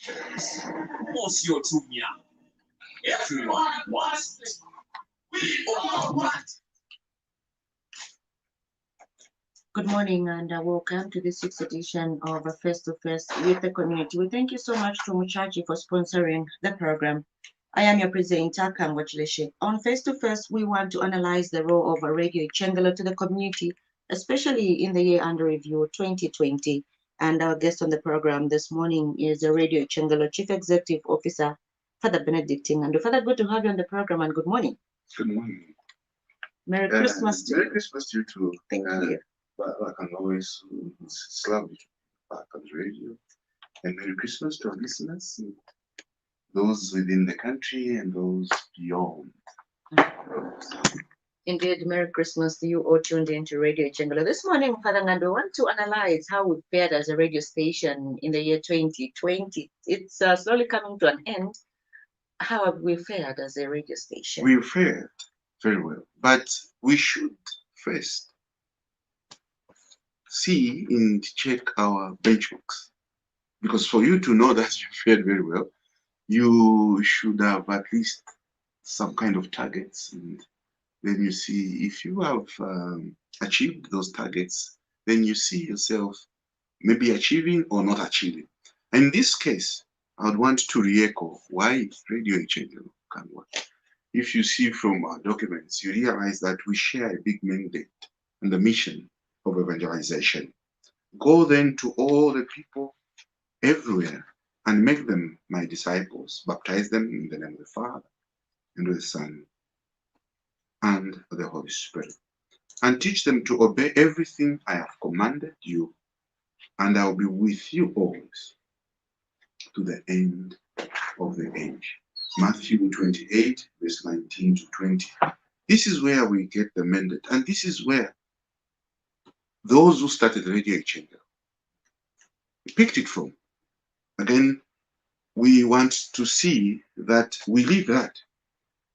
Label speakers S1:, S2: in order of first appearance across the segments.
S1: More CO2 now. Everyone wants it. We all want it.
S2: Good morning and welcome to the sixth edition of Face to Face with the Community. We thank you so much to Muchachi for sponsoring the program. I am your presenter, Kangwachileshe. On Face to Face, we want to analyze the role of Radio Chengelo to the community, especially in the year under review 2020. And our guest on the program this morning is the Radio Chengelo Chief Executive Officer, Father Benedictine. And Father, good to have you on the program and good morning.
S3: Good morning.
S2: Merry Christmas to
S3: Merry
S2: you.
S3: Christmas to you too.
S2: Thank you.
S3: But like I always, it's lovely to be back on the radio. And Merry Christmas to our listeners, those within the country and those beyond.
S2: Indeed, Merry Christmas to you all tuned into Radio Chengelo. This morning, Father Ngando, we want to analyze how we fared as a radio station in the year 2020. It's slowly coming to an end. How have we fared as a radio station?
S3: We fared very well, but we should first see and check our benchmarks. Because for you to know that you fared very well, you should have at least some kind of targets, and then you see if you have achieved those targets, then you see yourself maybe achieving or not achieving. In this case, I would want to re-echo why Radio Chengelo can work. If you see from our documents, you realize that we share a big mandate and the mission of evangelization. Go then to all the people everywhere and make them my disciples, baptize them in the name of the Father and of the Son and the Holy Spirit, and teach them to obey everything I have commanded you, and I will be with you always to the end of the age. Matthew 28, verse 19 to 20. This is where we get the mandate, and this is where those who started Radio Chengelo picked it from. Again, we want to see that we live that.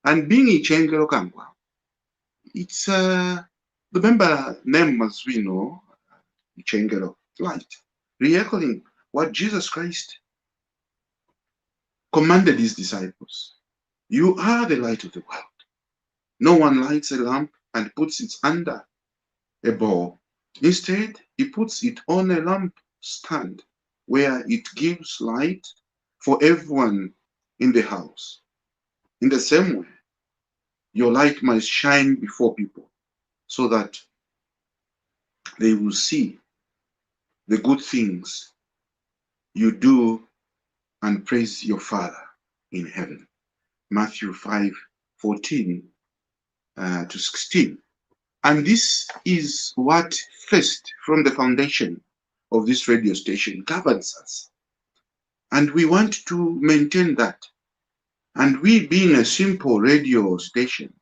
S3: And being in Chengelo Kangwa, it's the member name, as we know, Chengelo, light, re-echoing what Jesus Christ commanded his disciples. You are the light of the world. No one lights a lamp and puts it under a bowl. Instead, he puts it on a lamp stand where it gives light for everyone in the house. In the same way, your light must shine before people so that they will see the good things you do and praise your Father in heaven. Matthew 5:14 to 16. And this is what first from the foundation of this radio station governs us. And we want to maintain that. And we being a simple radio station,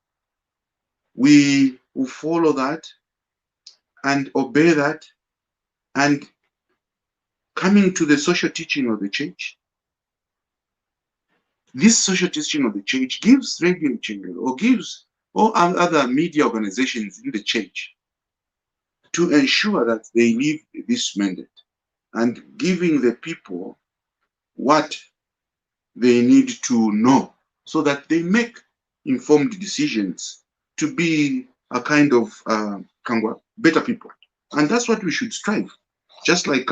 S3: we will follow that and obey that, and coming to the social teaching of the church. This social teaching of the church gives Radio Chengelo, or gives all other media organizations in the church, to ensure that they live this mandate and giving the people what they need to know so that they make informed decisions to be a kind of better people. And that's what we should strive. Just like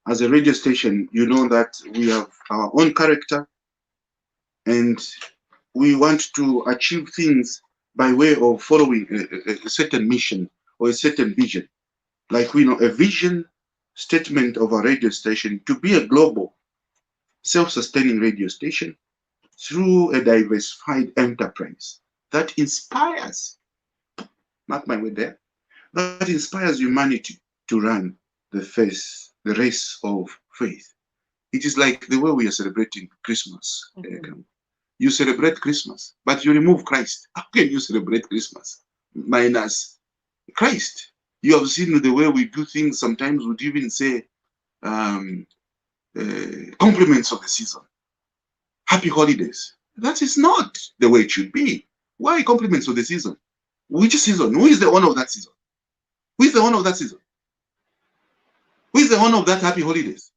S3: as a radio station, you know that we have our own character and we want to achieve things by way of following a certain mission or a certain vision. Like we know a vision statement of a radio station to be a global self-sustaining radio station through a diversified enterprise that inspires, mark my word there, that inspires humanity to run the race of faith. It is like the way we are celebrating Christmas. You celebrate Christmas, but you remove Christ. How can you celebrate Christmas minus Christ? You have seen the way we do things. Sometimes we'd even say compliments of the season. Happy holidays. That is not the way it should be. Why compliments of the season? Which season? Who is the owner of that season? Who is the owner of that season? Who is the owner of that happy holidays?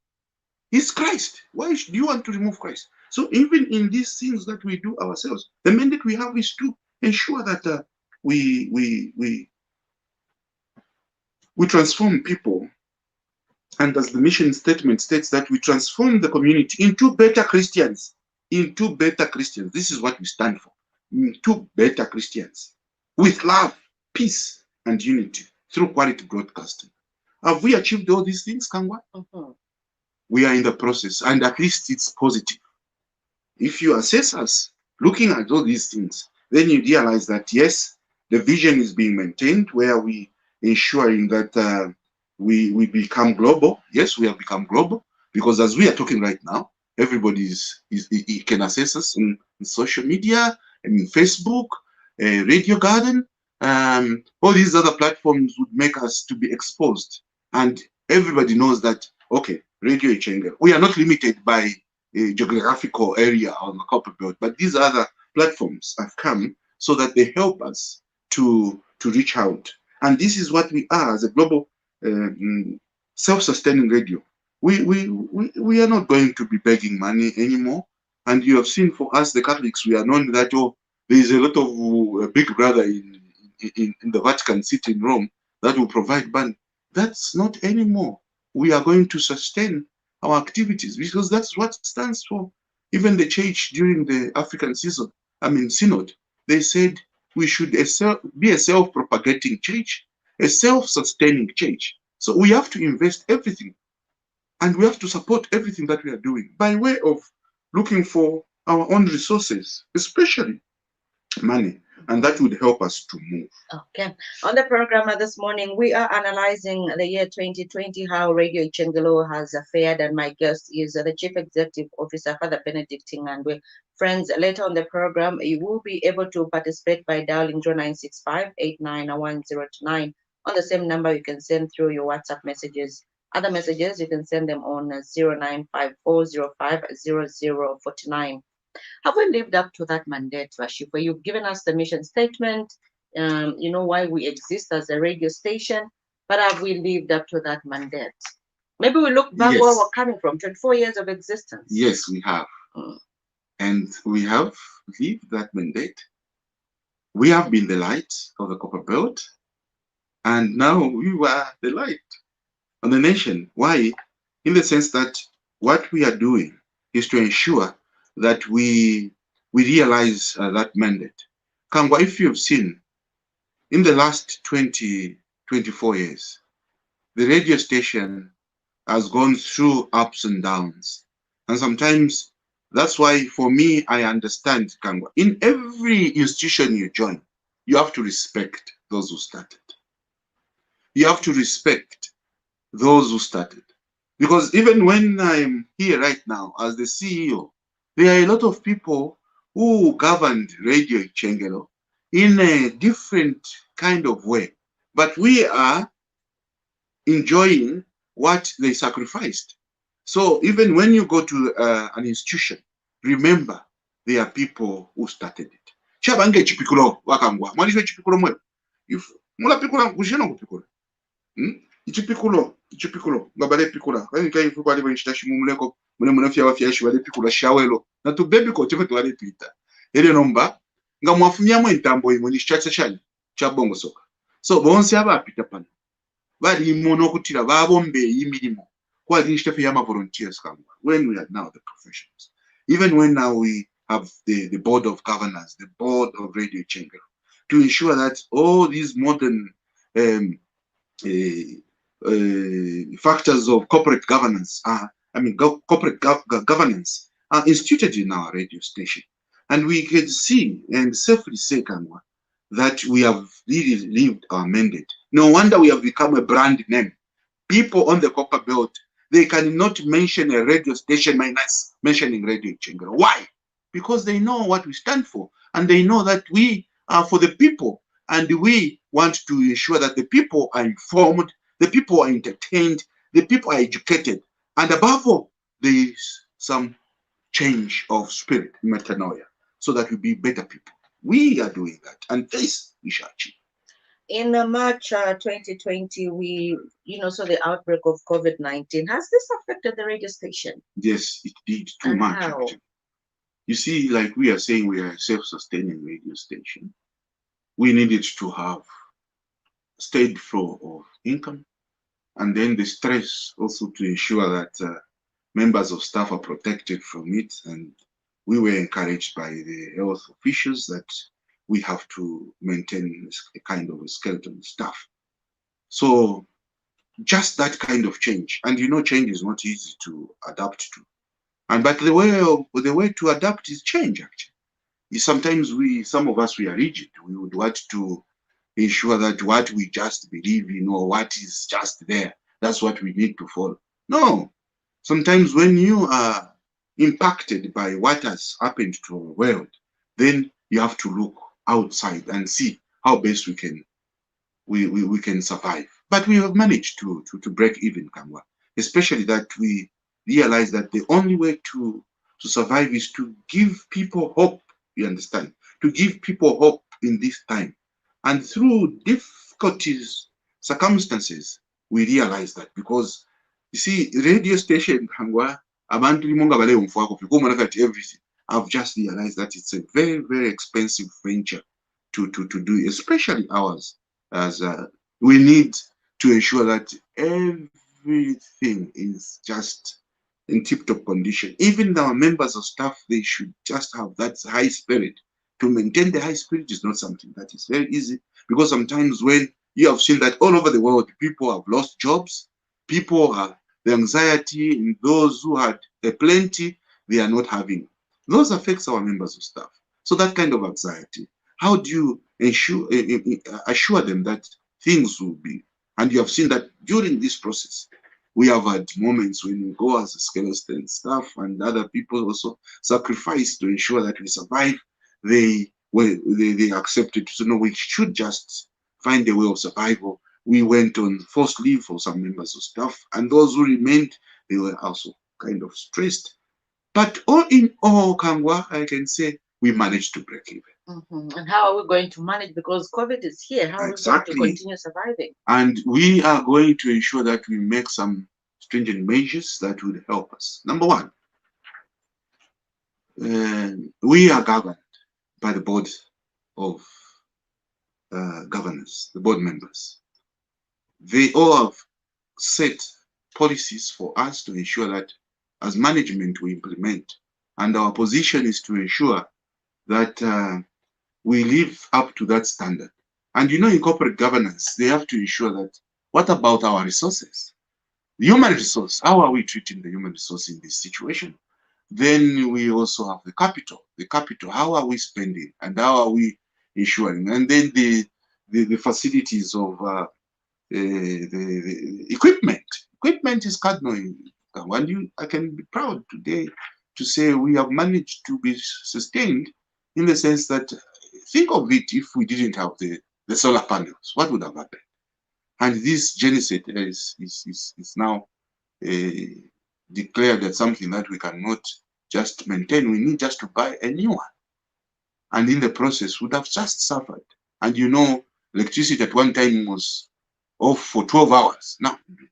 S3: He's Christ. Why do you want to remove Christ? So even in these things that we do ourselves, the mandate we have is to ensure that we transform people. And as the mission statement states, that we transform the community into better Christians. Into better Christians. This is what we stand for. Into better Christians. With love, peace, and unity through quality broadcasting. Have we achieved all these things, Kangwa? We are in the process, and at least it's positive. If you assess us looking at all these things, then you realize that yes, the vision is being maintained, where we ensuring that we become global. Yes, we have become global, because as we are talking right now, everybody he can access us in social media, and in Facebook, Radio Garden, all these other platforms would make us to be exposed, and everybody knows that, okay, Radio Ichengelo, we are not limited by a geographical area on the copper belt, but these other platforms have come so that they help us to reach out. And this is what we are as a global self-sustaining radio. We are not going to be begging money anymore. And you have seen, for us, the Catholics, we are known that, oh, there is a lot of big brother in the Vatican City in Rome that will provide money. That's not anymore. We are going to sustain our activities, because that's what stands for. Even the church during the African synod, they said we should be a self-propagating church, a self-sustaining church. So we have to invest everything, and we have to support everything that we are doing by way of looking for our own resources, especially money, and that would help us to move.
S2: Okay. On the program this morning, we are analyzing the year 2020, how Radio Ichengelo has fared, and my guest is the Chief Executive Officer, Father Benedict Ngandwe. Friends, later on the program, you will be able to participate by dialing 0965-891029. On the same number, you can send through your WhatsApp messages. Other messages, you can send them on 0954050049. Have we lived up to that mandate, Rashid? Where you've given us the mission statement, you know, why we exist as a radio station, but have we lived up to that mandate? Maybe we look back where we're coming from, 24 years of existence.
S3: Yes, we have. And we have lived that mandate. We have been the light of the Copper Belt, and now we were the light on the nation. Why? In the sense that what we are doing is to ensure that we realize that mandate. Kangwa, if you have seen, in the last 24 years, the radio station has gone through ups and downs. And sometimes that's why, for me, I understand, Kangwa, in every institution you join, you have to respect those who started. You have to respect those who started. Because even when I'm here right now as the CEO, there are a lot of people who governed Radio Ichengelo in a different kind of way. But we are enjoying what they sacrificed. So even when you go to an institution, remember there are people who started it. Chabange chipikulo wakangwa. Mwaliswe chipikulo mwe. If mula pikula kushena kupikula. Ichipikulo ngabale pikula. Kani kai fuko ali benchitashi mumuleko mune fya wafya shi wale pikula shawelo. Na tu baby ko tiko twale pita. Ele nomba nga mwafumya mwe ntambo imwe ni chacha chali cha bongo soka. So bonse aba pita pano. Bali imono kutira babombe imirimo. Kwa initiative yama volunteers kangwa. When we are now the professionals. Even when now we have the board of governors, the board of Radio Ichengelo, to ensure that all these modern factors of corporate governance corporate governance are instituted in our radio station. And we can see and safely say, Kangwa, that we have really lived our mandate. No wonder we have become a brand name. People on the Copper Belt, they cannot mention a radio station minus mentioning Radio Ichengelo. Why? Because they know what we stand for, and they know that we are for the people, and we want to ensure that the people are informed, the people are entertained, the people are educated, and above all, there is some change of spirit, metanoia, so that we be better people. We are doing that, and this we shall achieve.
S2: In March 2020, we, saw the outbreak of COVID-19. Has this affected the radio station?
S3: Yes, it did too
S2: And
S3: much
S2: how?
S3: actually. You see, like we are saying, we are a self-sustaining radio station. We needed to have steady flow of income, and then the stress also to ensure that members of staff are protected from it. And we were encouraged by the health officials that we have to maintain a kind of a skeleton staff. So just that kind of change, and change is not easy to adapt to. And but the way to adapt is change actually. Sometimes some of us, we are rigid. We would want to ensure that what we just believe in or what is just there, that's what we need to follow. No. Sometimes when you are impacted by what has happened to our world, then you have to look outside and see how best we can survive. But we have managed to break even, Kangwa, especially that we realize that the only way to survive is to give people hope, you understand, to give people hope in this time. And through difficulties, circumstances, we realize that because, you see, radio station, Kangwa, everything. I've just realized that it's a very, very expensive venture to do, especially ours, as we need to ensure that everything is just in tip-top condition. Even our members of staff, they should just have that high spirit. To maintain the high spirit is not something that is very easy, because sometimes when you have seen that all over the world, people have lost jobs, people have the anxiety, and those who had a plenty, they are not having. Those affects our members of staff. So that kind of anxiety, how do you assure them that things will be? And you have seen that during this process, we have had moments when we go as a skeleton staff and other people also sacrifice to ensure that we survive. They accepted. So no, we should just find a way of survival. We went on forced leave for some members of staff, and those who remained, they were also kind of stressed. But all in all, Kangwa, I can say we managed to break even.
S2: And how are we going to manage? Because COVID is here. How are we going to continue surviving?
S3: And we are going to ensure that we make some stringent measures that would help us. Number one, we are governed by the board of governors, the board members. They all have set policies for us to ensure that as management we implement. And our position is to ensure that we live up to that standard. And in corporate governance, they have to ensure that, what about our resources? The human resource, how are we treating the human resource in this situation? Then we also have the capital. The capital, how are we spending and how are we ensuring? And then the facilities of the equipment. Equipment is cardinal. And I can be proud today to say we have managed to be sustained, in the sense that, think of it, if we didn't have the solar panels, what would have happened? And this Geneset is now declared as something that we cannot just maintain. We need just to buy a new one. And in the process, would have just suffered. And electricity at one time was off for 12 hours. Now, it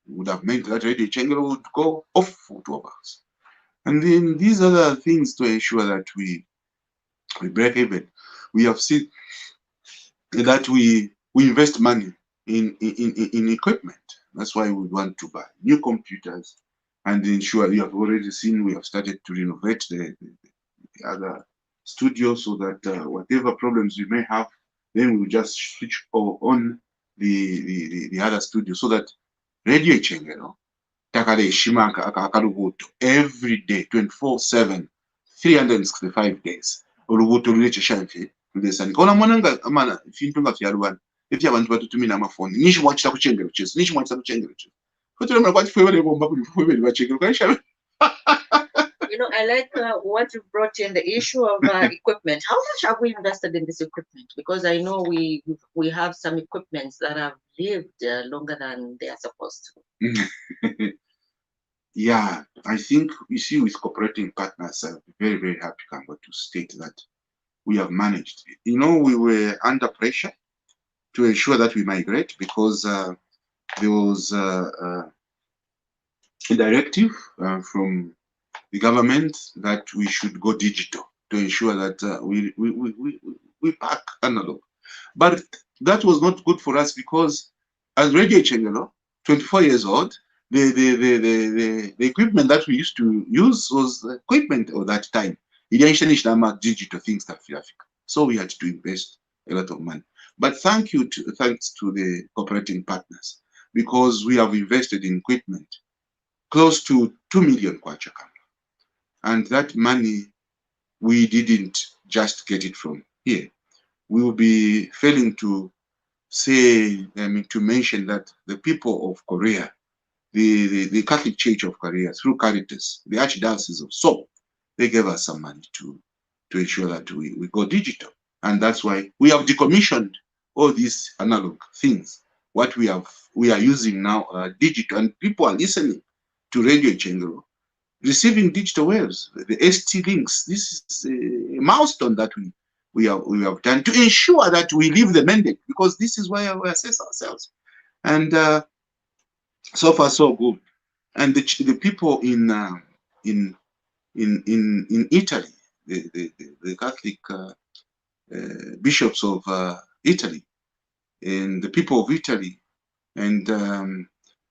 S3: would have meant that Radio Chengelo would go off for 12 hours. And then these other things to ensure that we break even. We have seen that we invest money in equipment. That's why we want to buy new computers and ensure. You have already seen we have started to renovate the other studios, so that whatever problems we may have, then we'll just switch on the other studio, so that Radio Chengelo takale heshima akalubuto every day, 24/7, 365 days. Olubuto lulecheshanfe ndesani kona mwananga amana fintu nga fyalwana efya abantu batutumina amafoni nishi mwachita kuchengero chesu nishi mwachita kuchengero chesu kutule mara kwati fwebale bomba kuli fwebale bachengero kaisha.
S2: I like what you brought in, the issue of equipment. How much have we invested in this equipment? Because I know we have some equipments that have lived longer than they are supposed
S3: to. Yeah, I think, you see, with cooperating partners, I'm very, very happy, Kangwa, to state that we have managed. We were under pressure to ensure that we migrate, because there was a directive from the government that we should go digital to ensure that we pack analog. But that was not good for us, because as Radio Chengelo, 24 years old, the equipment that we used to use was the equipment of that time. Digital things that Africa. So we had to invest a lot of money. But thanks to the cooperating partners, because we have invested in equipment close to 2 million kwacha. And that money, we didn't just get it from here. We will be failing to say, to mention that the people of Korea, the Catholic Church of Korea, through Caritas, the Archdiocese of Seoul, they gave us some money to ensure that we go digital. And that's why we have decommissioned all these analog things. What we are using now are digital, and people are listening to Radio Chengelo, receiving digital waves, the ST links. This is a milestone that we have done to ensure that we live the mandate, because this is where we assess ourselves. And so far so good. And the people in Italy, the Catholic bishops of Italy, and the people of Italy, and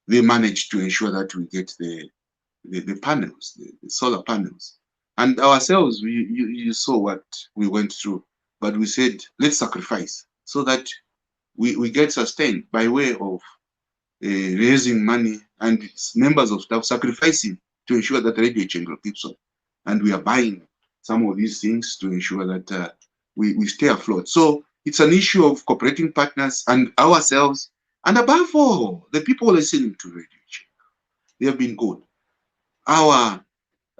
S3: they managed to ensure that we get the panels, the solar panels. And ourselves, you saw what we went through, but we said, let's sacrifice so that we get sustained by way of raising money, and members of staff sacrificing to ensure that Radio Chengelo keeps on. And we are buying some of these things to ensure that we stay afloat. So it's an issue of cooperating partners and ourselves, and above all, the people listening to Radio Chengelo. They have been good. Our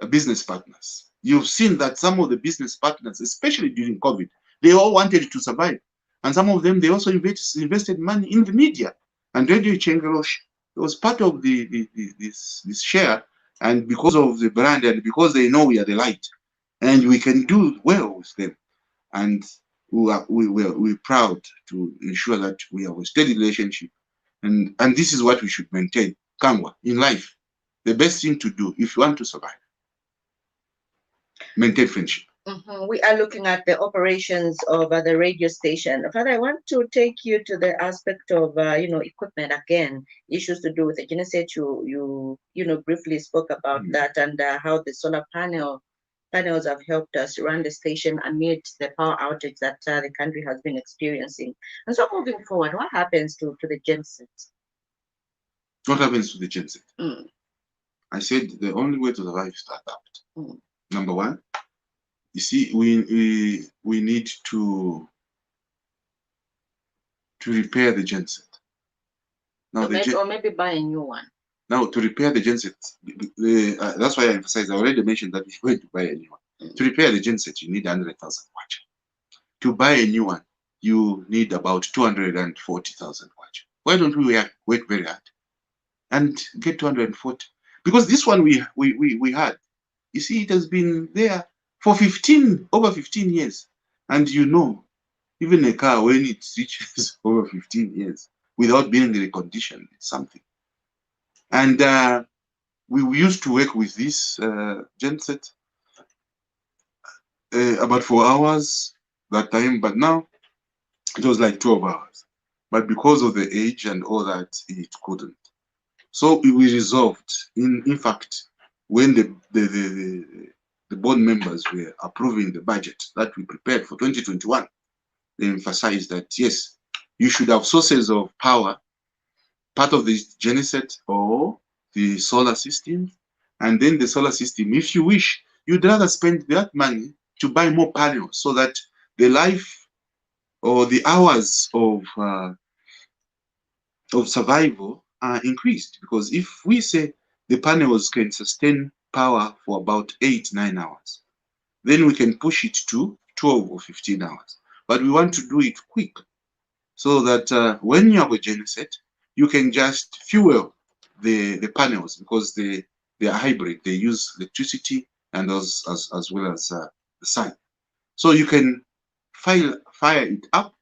S3: business partners. You've seen that some of the business partners, especially during COVID, they all wanted to survive. And some of them, they also invested money in the media. And Radio Chengelo was part of this share. And because of the brand, and because they know we are the light, and we can do well with them. And we're proud to ensure that we have a steady relationship. And this is what we should maintain. Kangwa, in life, the best thing to do if you want to survive, maintain friendship.
S2: We are looking at the operations of the radio station. Father, I want to take you to the aspect of equipment again, issues to do with the genset. You briefly spoke about that, and how the solar panels have helped us run the station amid the power outage that the country has been experiencing. And so moving forward, what happens to the genset?
S3: What happens to the genset? I said the only way to survive is to adapt. Number one, you see, we need to repair the genset. Now,
S2: or maybe buy a new one.
S3: Now, to repair the genset, that's why I emphasize. I already mentioned that you're going to buy a new one. To repair the genset, you need 100,000 kwacha. To buy a new one, you need about 240,000 kwacha. Why don't we work very hard and get 240? Because this one we had, you see, it has been there for over 15 years. And even a car, when it reaches over 15 years without being reconditioned, it's something. And we used to work with this genset about 4 hours that time, but now it was like 12 hours. But because of the age and all that, it couldn't. So we resolved. In fact, when the board members were approving the budget that we prepared for 2021, they emphasized that, yes, you should have sources of power, part of the genset or the solar system, and then the solar system, if you wish, you'd rather spend that money to buy more panels so that the life or the hours of survival are increased. Because if we say the panels can sustain power for about 8-9 hours, then we can push it to 12 or 15 hours. But we want to do it quick, so that when you have a genset, you can just fuel the panels, because they are hybrid. They use electricity and as well as the sun. So you can fire it up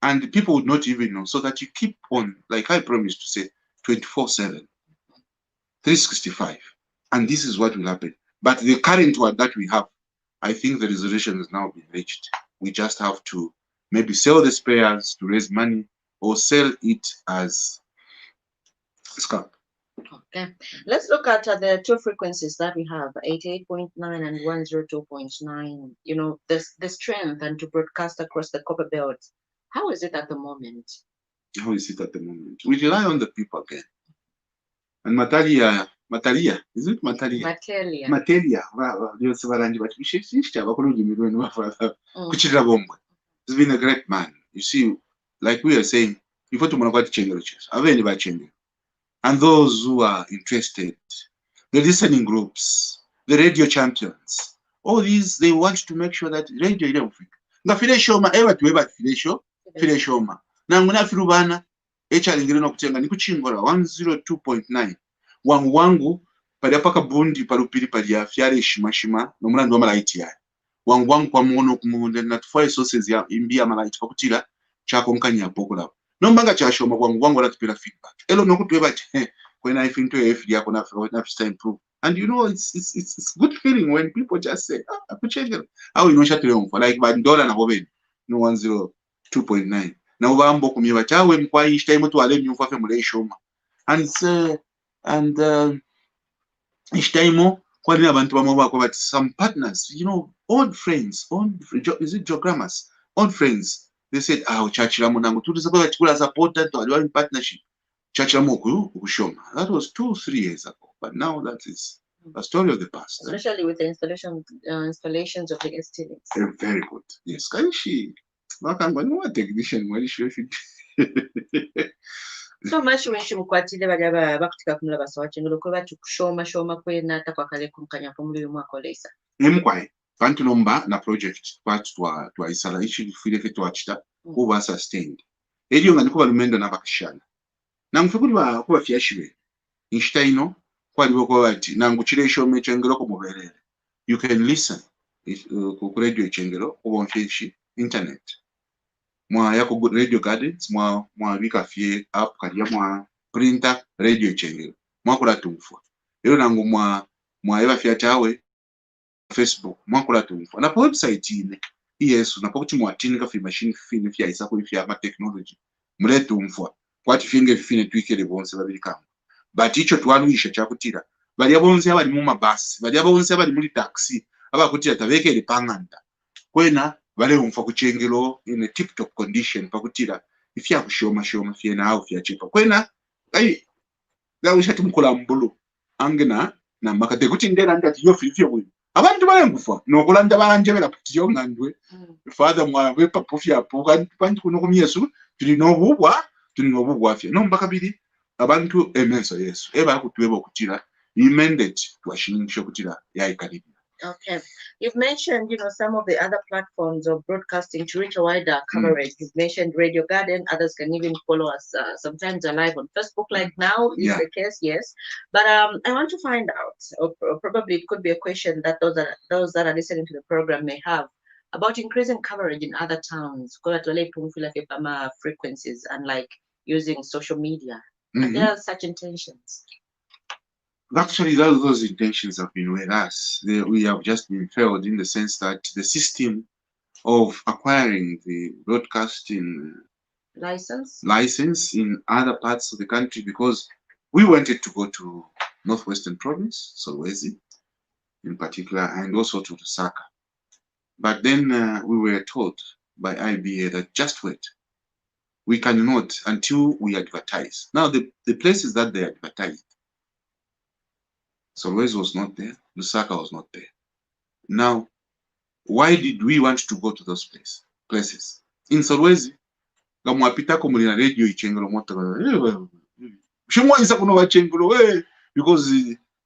S3: and people would not even know, so that you keep on, like I promised to say, 24/7, 365, and this is what will happen. But the current one that we have, I think the resolution has now been reached. We just have to maybe sell the spares to raise money, or sell it as scrap.
S2: Okay, let's look at the two frequencies that we have, 88.9 and 102.9. You know, the strength and to broadcast across the copper belt. How is it at the moment?
S3: How is it at the moment? We rely on the people again. And Matalia, is it Matalia?
S2: Materia.
S3: Materia,
S2: Mm.
S3: he's been a great man. You see, like we are saying, before to change, and those who are interested, the listening groups, the radio champions, all these, they want to make sure that radio ile ufika. Nga file shoma, ewa tuweba file shoma. Na nguna filubana, echa lingire no kutenga, ni kuchingora, 102.9. Wangu, pali apaka bundi, palupiri pali ya fiare shima, no muna ndwa malaiti ya. Wangu kwa mwono kumunde, na tufaye sources ya imbia malaiti, pakutila, chako mkanya pokola. Nombanga cha shoma wangu wanatupila feedback. Elo nokutuweba when I think to if you have to improve. And you know, it's good feeling when people just say, I could change it. How you know shut for like $1 na hobe no 102.9. Now bambo kumiwa chawe mkwa each time to ale new fafe mule shoma. And each time kwa ni abantu bamoba kwa but some partners, you know, old friends, is it geogrammers, old friends. They said, church la munangu tuliza kwa chikula support to aliwa in partnership. Church la moku ushoma. That was 2-3 years ago. But now that is a story of the past.
S2: Especially with the installations of the STLs.
S3: Very good. Yes. Kaishi. What technician?
S2: So much when she mukwatile bali bakutika kumula basawachengelo ko batukushoma kwena takwakale kumkanya pomuli mwakolesa.
S3: Emkwai. Bantu nomba na project twa isala ichi file twachita kuba sustained. Eriyo ngani kuba lumendo nabakashana. Namfukuli kuba fyashibe. Inshitaino kwaliwo kwa bati nanguchire shome chengero ko muberere. You can listen ku radio chengero ko bonfishi internet. Mwa yako radio gardens mwa bika fie app kaliya mwa printer radio chengero. Mwa kula tumfwa. Ero nangu mwa eba fia tawe Facebook mwa kula tumfwa. Na website ine. Yes, unapokuti mwatini ka machine fine fia isa ko fia ma technology. Mule tumfwa. Kwati finge fine twikere bonse babiri kama. But icho twanuisha chakutira. Bali abonse abali mu mabasi, bali abonse abali muri taxi, abakutira tabekere panganda. Kwena bale umfa kuchengero in a tip top condition pakutira ifya kushoma fye na au fya chepa. Kwena ai la ushati mkola mbulu angena na makate kuti ndera ndati yo fifye bwe. Abantu bale ngufa no kulanda balanjebera kuti yo ngandwe. Father mwa we papufya puka pantu kuno kumyesu tuli no bubwa fye. No mbakabiri abantu emeso yesu eba kutuweba okutira amended twashiningisha kutira yaikaribu.
S2: Okay, you've mentioned, you know, some of the other platforms of broadcasting to reach a wider coverage. You've mentioned Radio Garden. Others can even follow us sometimes live on Facebook, like now is the case, yes. But I want to find out, or probably it could be a question that those that are listening to the program may have about increasing coverage in other towns. Frequencies and like using social media. There are such intentions.
S3: Actually, those intentions have been with us. We have just been failed in the sense that the system of acquiring the broadcasting license in other parts of the country, because we wanted to go to Northwestern Province, Solwezi in particular, and also to Lusaka. But then we were told by IBA that just wait. We cannot until we advertise. Now, the places that they advertised, Solwezi was not there, Lusaka was not there. Now, why did we want to go to those places? In Solwezi, gamwapita kumulina radio ichengero moto. Shimwa isa kuno wachengero because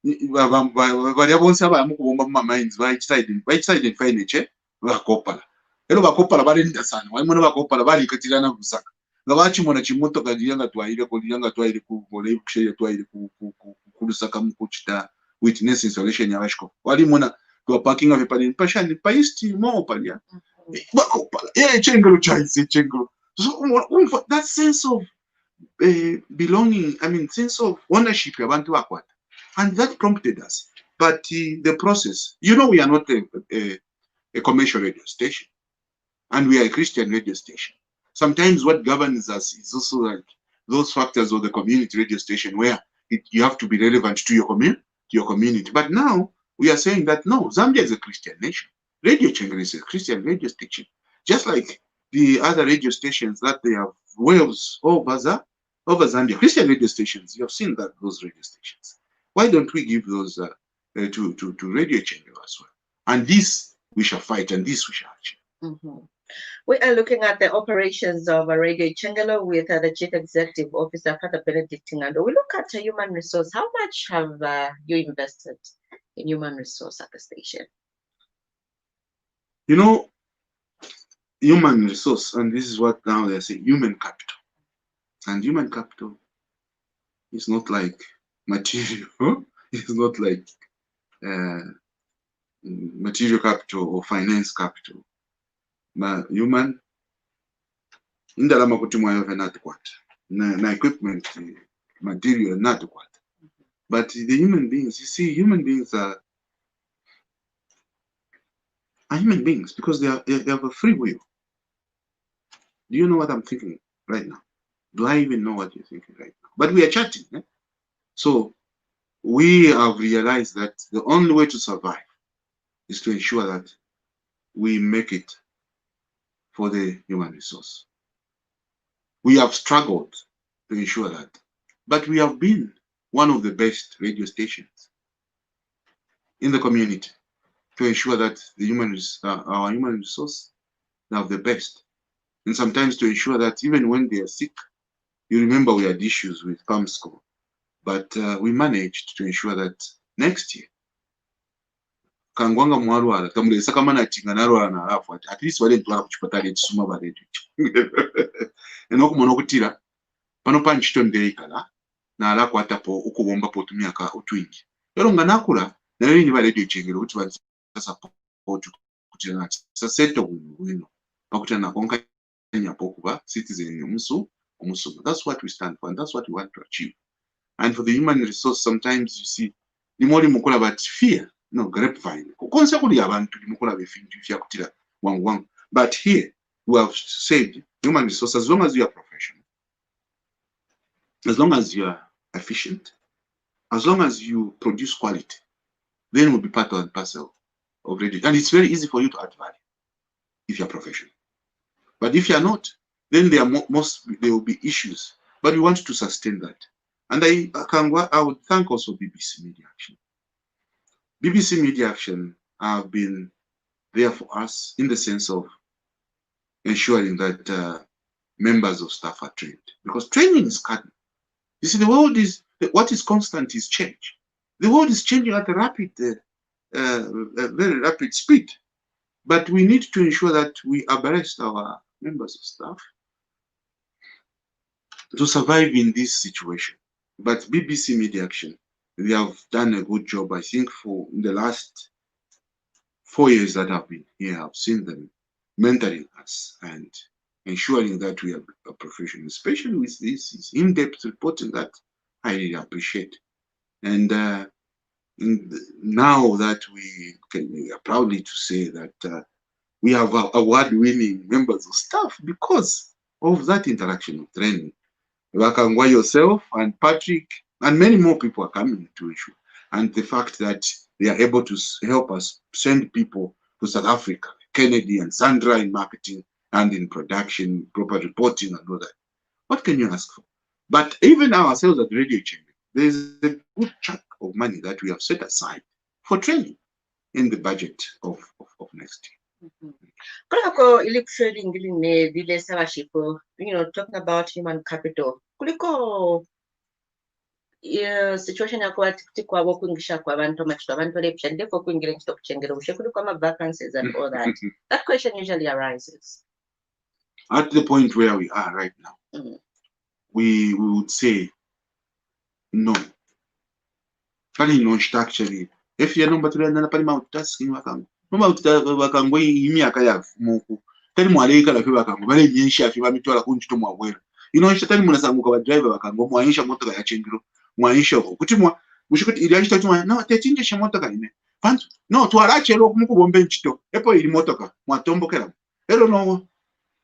S3: bali abonse abamukubomba mu minds by side in fine bakopala. Elo bakopala bali ndasana. Wayimona bakopala bali katirana Lusaka. Ngabachimona chimoto kadiyanga twaile ku ngole kusheye twaile ku Lusaka mukuchita witness installation ya bashiko walimona kwa parking of pali pashani paisti mo pali bakopala chengero chaise chengero So that sense of belonging, I mean, sense of ownership, and that prompted us. But the process, we are not a commercial radio station, and we are a Christian radio station. Sometimes what governs us is also like those factors of the community radio station where you have to be relevant to your community. But now we are saying that no, Zambia is a Christian nation. Radio Chengere is a Christian radio station. Just like the other radio stations that they have waves over Zambia, Christian radio stations, you have seen that those radio stations. Why don't we give those to Radio Chengere as well? And this we shall fight, and this we shall achieve.
S2: We are looking at the operations of Radio Chengelo with the Chief Executive Officer, Father Benedict Ngando. We look at human resource. How much have you invested in human resource at the station?
S3: Human resource, and this is what now they say, human capital. And human capital is not like material. It's not like material capital or finance capital. But human, indalama kuti mwayo not kwata. Na equipment, material not kwata. But the human beings, you see, human beings are human beings because they have a free will. Do you know what I'm thinking right now? Do I even know what you're thinking right now? But we are chatting. So we have realized that the only way to survive is to ensure that we make it for the human resource. We have struggled to ensure that, but we have been one of the best radio stations in the community to ensure that our human resource have the best. And sometimes to ensure that even when they are sick, you remember we had issues with PAMSCO, but we managed to ensure that next year, kangwanga mwarwara kamuresa kamana tinga narwara narafu at least vadentwara kuchipatara echisuma varedio enokumona okutira pano panchitondeyikala nalakwatapo ukuvomba po tumyaka utwingi lero nga nakula nayo ni varedio chengero kuti vasapoti kuti nati saseto wino pakuti nakonka nyapo kuva citizen omusuma. That's what we stand for, and that's what we want to achieve. And for the human resource, sometimes you see limoli mukola about fear. No, grapevine. But here, we have said, human resource, as long as you are professional, as long as you are efficient, as long as you produce quality, then we'll be part and parcel of radio. And it's very easy for you to add value if you're professional. But if you're not, then there will be issues. But we want to sustain that. And I would thank also BBC Media Action. BBC Media Action have been there for us in the sense of ensuring that members of staff are trained. Because training is cardinal. You see, the world is, what is constant is change. The world is changing at a very rapid speed. But we need to ensure that we abreast our members of staff to survive in this situation. But BBC Media Action, they have done a good job. I think for the last 4 years that I've been here, I've seen them mentoring us and ensuring that we are a professional, especially with this in-depth reporting that I really appreciate. And now that we are proudly to say that we have award-winning members of staff because of that interaction of training. Wakangwa, yourself and Patrick and many more people are coming to issue. And the fact that they are able to help us send people to South Africa, Kennedy and Sandra in marketing and in production, proper reporting and all that. What can you ask for? But even ourselves at Radio Chengere, there is a good chunk of money that we have set aside for training in the budget of next year.
S2: Talking about human capital. Kuliko situation ya kwa kuingisha kwa abantu machito abantu lepsha ndefo kuingira nchito kuchengera ushe kuliko ama vacancies and all that. That question usually arises.
S3: At the point where we are right now, we would say no. Kali no actually. If you know but we are not pali multitasking wakangu. No multitasking imyaka ya muku tali mwaleka la fiba kango bale nyensha fiba mitwala kunchito mwawera inoisha tali munasanguka ba driver bakango mwanyisha motoka ya chengiro mwanyisha ko kuti mwa mushikuti ili achita tuma no techinje she motoka ine pantu no twalachero kumukubombe nchito epo ili motoka mwatombokera ero no.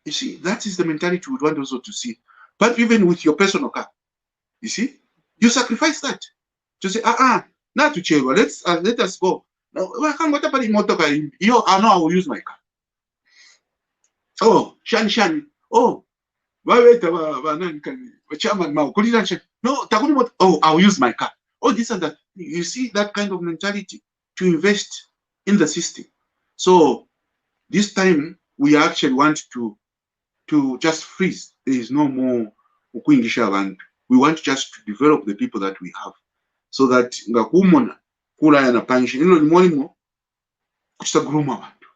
S3: You see, that is the mentality we want also to see. But even with your personal car, you see, you sacrifice that to say, not to change. Let us go. No, I can't go to the motor. I know I will use my car. Oh, Shan. Oh, wait, chairman, no, oh, I'll use my car. Oh, this and that. You see that kind of mentality to invest in the system. So this time we actually want to just freeze. There is no more ukuingisha abantu. We want just to develop the people that we have, so that ngakumona kula yana pension ino ni mwalimu kuchitaguruma abantu.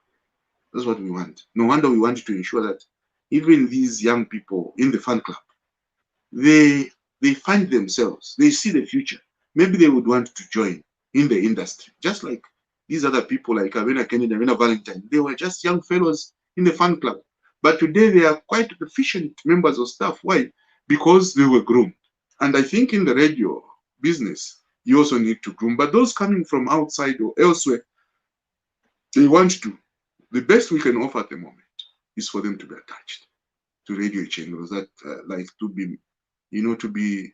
S3: That's what we want. No wonder we want to ensure that even these young people in the fan club, they find themselves, they see the future. Maybe they would want to join in the industry, just like these other people like Avena Kennedy, Avena Valentine. They were just young fellows in the fan club. But today they are quite efficient members of staff. Why? Because they were groomed. And I think in the radio business, you also need to groom. But those coming from outside or elsewhere, they want to. The best we can offer at the moment is for them to be attached to radio channels that like to be, to be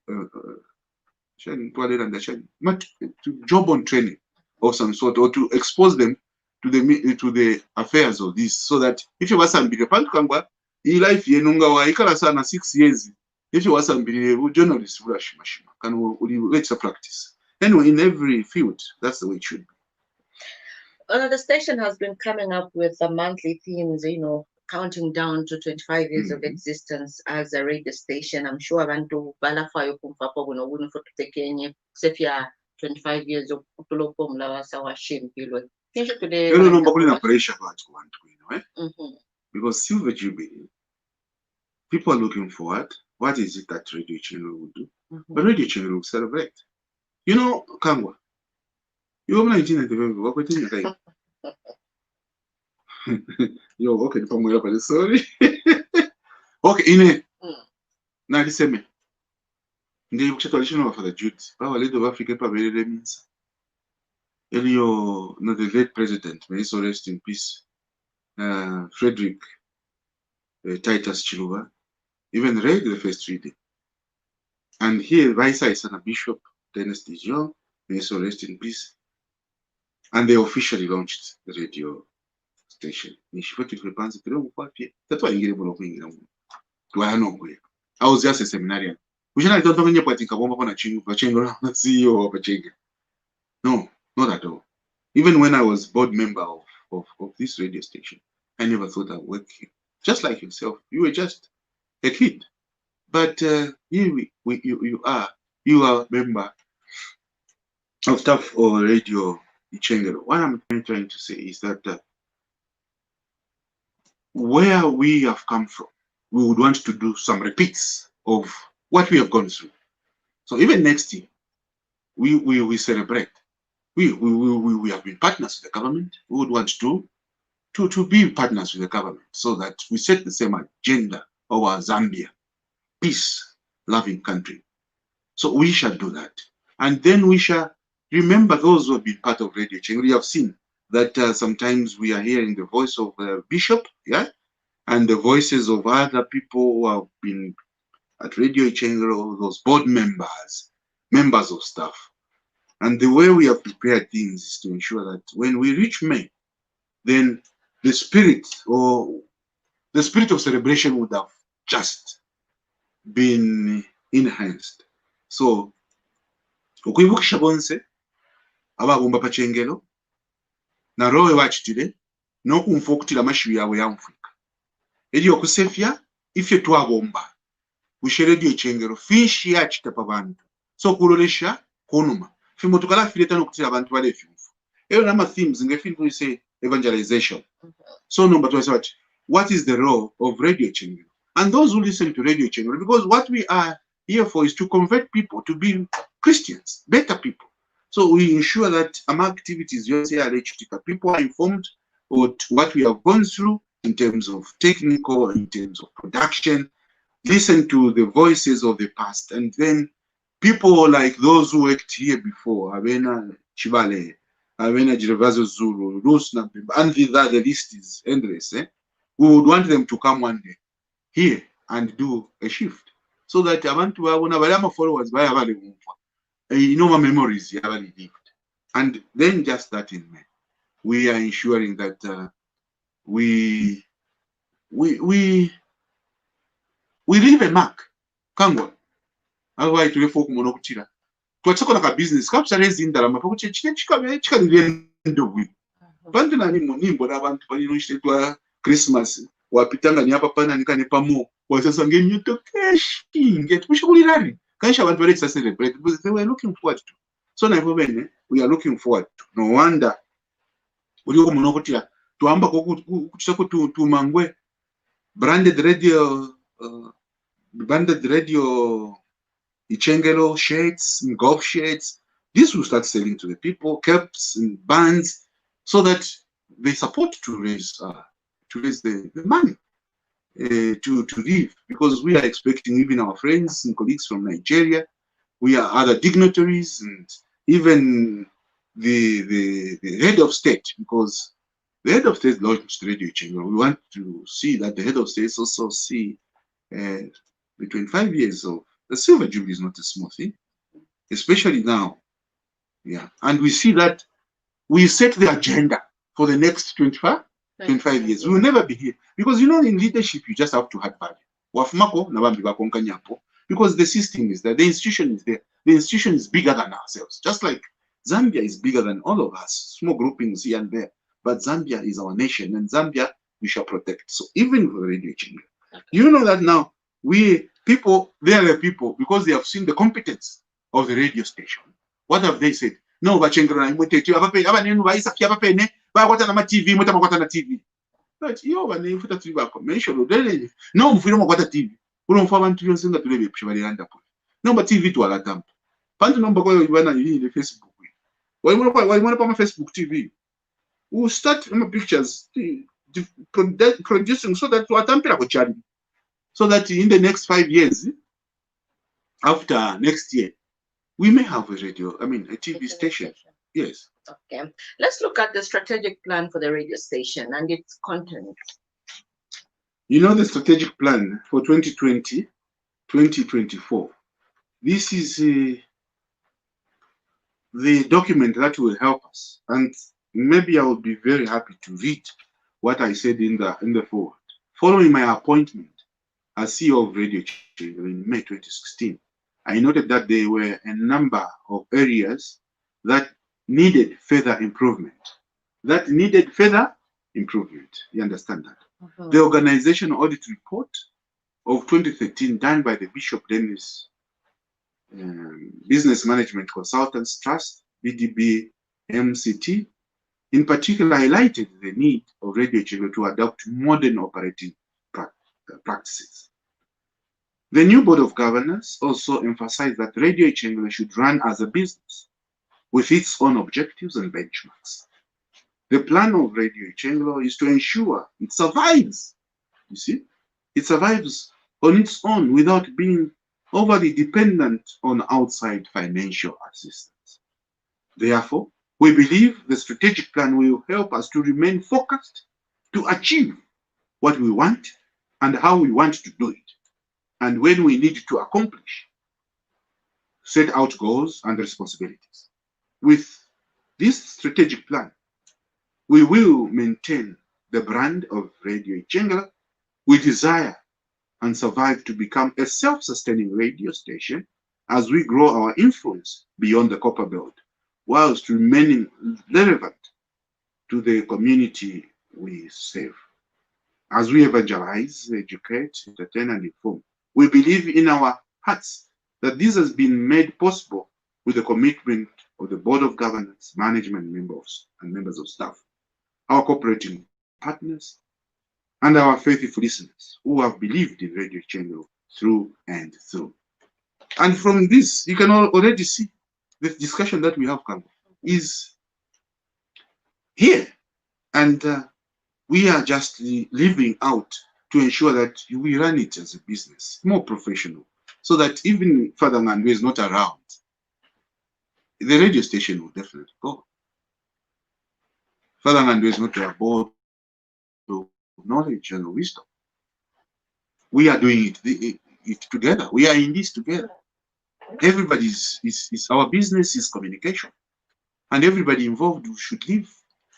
S3: to job on training of some sort, or to expose them to the affairs of this, so that if you was ambire pantukangwa I life yenunga wa ikala sana 6 years, if you was ambire journalist urashimashima can let's practice anyway in every field. That's the way it should be.
S2: The station has been coming up with the monthly themes, counting down to 25 years of existence as a radio station. I'm sure abantu balafayo kumfapo buno wunu for tekenye sefia 25 years of kutulopo mlawa sawa shimpilwe.
S3: Because Silver Jubilee, people are looking forward. What is it that Radio Channel will do? But Radio Channel will celebrate. Kangwa, you have 1995. What do you think? Yo, okay, sorry. Okay, Ine. Now listen me. The traditional of the Jews, our leader of Africa, very means. Elio, not the late president, may so rest in peace. Frederick Titus Chiluba even read the first reading. And here, Vice is a bishop, Dennis Dijon, may so rest in peace. And they officially launched the radio station. That's why I was just a seminarian. We should not talk about No, not at all. Even when I was board member of this radio station, I never thought I'd work here. Just like yourself, you were just a kid. But here you are a member of staff or radio Ichengero. What I'm trying to say is that where we have come from, we would want to do some repeats of what we have gone through. So even next year, we celebrate. We have been partners with the government. We would want to be partners with the government, so that we set the same agenda of our Zambia, peace-loving country. So we shall do that. And then we shall remember those who have been part of Radio Chengero. We have seen that sometimes we are hearing the voice of Bishop, and the voices of other people who have been at Radio Chengero, those board members, members of staff. And the way we have prepared things is to ensure that when we reach May, then the spirit of celebration would have just been enhanced. So, okwibukisha bonse abagomba pachengero na rowe wachitire n'okumfa okutira amashibi yawe yamfuika eri okusefya ifye twagomba wishe Radio Chengero finshi yachita pabantu so kulolesha kunuma fimo tukala fileta nokutira abantu bale fimfu eyo nama themes ngefini we say evangelization. So number 2 is what is the role of Radio Chengero and those who listen to Radio Chengero, because what we are here for is to convert people to be Christians, better people. So we ensure that our activities, people are informed about what we have gone through, in terms of technical, in terms of production, listen to the voices of the past, and then people like those who worked here before, Avena Chibale, Avena Gervazo Zulu, Rusna, and the list is endless. We would want them to come one day here and do a shift so that abantu babona bali ama followers baya bali mumva, my memories yabali lived. And then just that in mind, we are ensuring that we leave a mark. Kangwa awa itulefu kumono kuchira twachako na business kapsa rezi indala mapakuche chika ndo bwi bantu nani munimbo n'abantu balino chitetwa Christmas wapitanga nyapa pana nikane pamo wasasa ngenyo to cash get pushikulirari kanisha abantu bale celebrate because they were looking forward to. So na hivyo bene we are looking forward to. No wonder ulioko muno kutira tuamba kuchako tu mangwe branded radio Ichengelo shirts, golf shirts. This will start selling to the people, caps and bands, so that they support to raise the money to live. Because we are expecting even our friends and colleagues from Nigeria, we are other dignitaries, and even the head of state, because the head of state launched Radio Ichengelo. We want to see that the head of state also see the 25 years of the Silver Jubilee is not a small thing, especially now. Yeah, and we see that we set the agenda for the next 25 years. We will never be here because in leadership you just have to add value. Wafumako na bambi bakonka nyapo, because the system is there, the institution is there, the institution is bigger than ourselves. Just like Zambia is bigger than all of us, small groupings here and there, but Zambia is our nation, and Zambia we shall protect. So even for the Radio Ichengelo, you know that now they are the people, because they have seen the competence of the radio station. What have they said? No, Bachengro na muteti abanenu baisa kia papene ba kwata na TV muta makwata na TV. But yo bane futa TV ba commercial dele. No mfiro makwata TV. Ulo mfa abantu yonse nga tulebe pshibali landa po. No ba TV tu ala tampa. Pantu nomba kwa yibana yini Facebook. Walimona pa Facebook TV. We start pictures producing so that to atampira ko chari. So that in the next 5 years, after next year, we may have a TV station. Yes.
S2: Okay. Let's look at the strategic plan for the radio station and its content.
S3: The strategic plan for 2020-2024. This is the document that will help us. And maybe I will be very happy to read what I said in the forward. Following my appointment as CEO of Radio Ichengelo in May 2016, I noted that there were a number of areas that needed further improvement. You understand that? The organizational audit report of 2013 done by the Bishop Dennis Business Management Consultants Trust, BDB MCT, in particular highlighted the need of Radio Ichengelo to adopt modern operating practices. The new Board of Governors also emphasized that Radio Ichengelo should run as a business with its own objectives and benchmarks. The plan of Radio Ichengelo is to ensure it survives. You see, it survives on its own without being overly dependent on outside financial assistance. Therefore, we believe the strategic plan will help us to remain focused to achieve what we want and how we want to do it. And when we need to accomplish, set out goals and responsibilities. With this strategic plan, we will maintain the brand of Radio Ichengelo. We desire and survive to become a self-sustaining radio station as we grow our influence beyond the copper belt, whilst remaining relevant to the community we serve. As we evangelize, educate, entertain, and inform, we believe in our hearts that this has been made possible with the commitment of the Board of Governors, management members, and members of staff, our cooperating partners, and our faithful listeners who have believed in Radio Ichengelo through and through. And from this, you can already see the discussion that we have come is here. And We are just living out to ensure that we run it as a business, more professional, so that even if Father Ngandwe is not around, the radio station will definitely go. Father Ngandwe is not a board of knowledge and wisdom. We are doing it together. We are in this together. Everybody's our business is communication, and everybody involved should live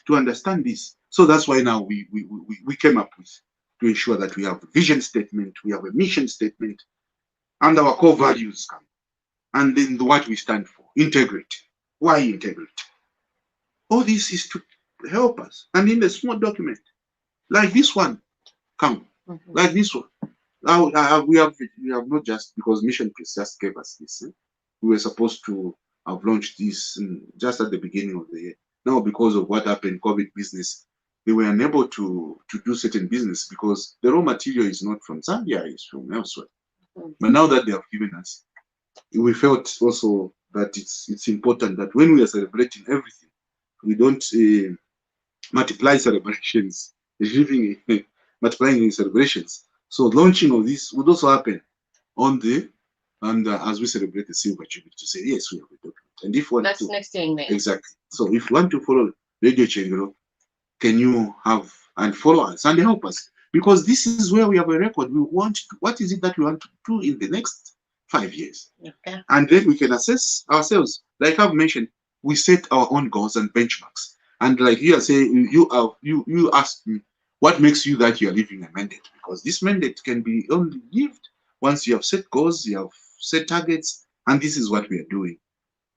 S3: to understand this. So that's why now we came up with to ensure that we have a vision statement, we have a mission statement, and our core values come, and then what we stand for: integrity. Why integrity? All this is to help us, and in the small document like this one, come like this one. We have not just because Mission Press just gave us this. We were supposed to have launched this just at the beginning of the year. Now, because of what happened, COVID business, they were unable to do certain business because the raw material is not from Zambia, it's from elsewhere. But now that they have given us, we felt also that it's important that when we are celebrating everything, we don't multiply celebrations, multiplying celebrations. So launching of this would also happen on the as we celebrate the Silver Jubilee to say yes, we have a document. And if one
S2: That's next year in May.
S3: exactly. So if you want to follow Radio Chengelo, can you have and follow us and help us? Because this is where we have a record. We want to, what is it that we want to do in the next 5 years?
S2: Okay.
S3: And then we can assess ourselves. Like I've mentioned, we set our own goals and benchmarks. And like you are saying, you asked me, what makes you that you are living a mandate? Because this mandate can be only lived once you have set goals, you have set targets, and this is what we are doing.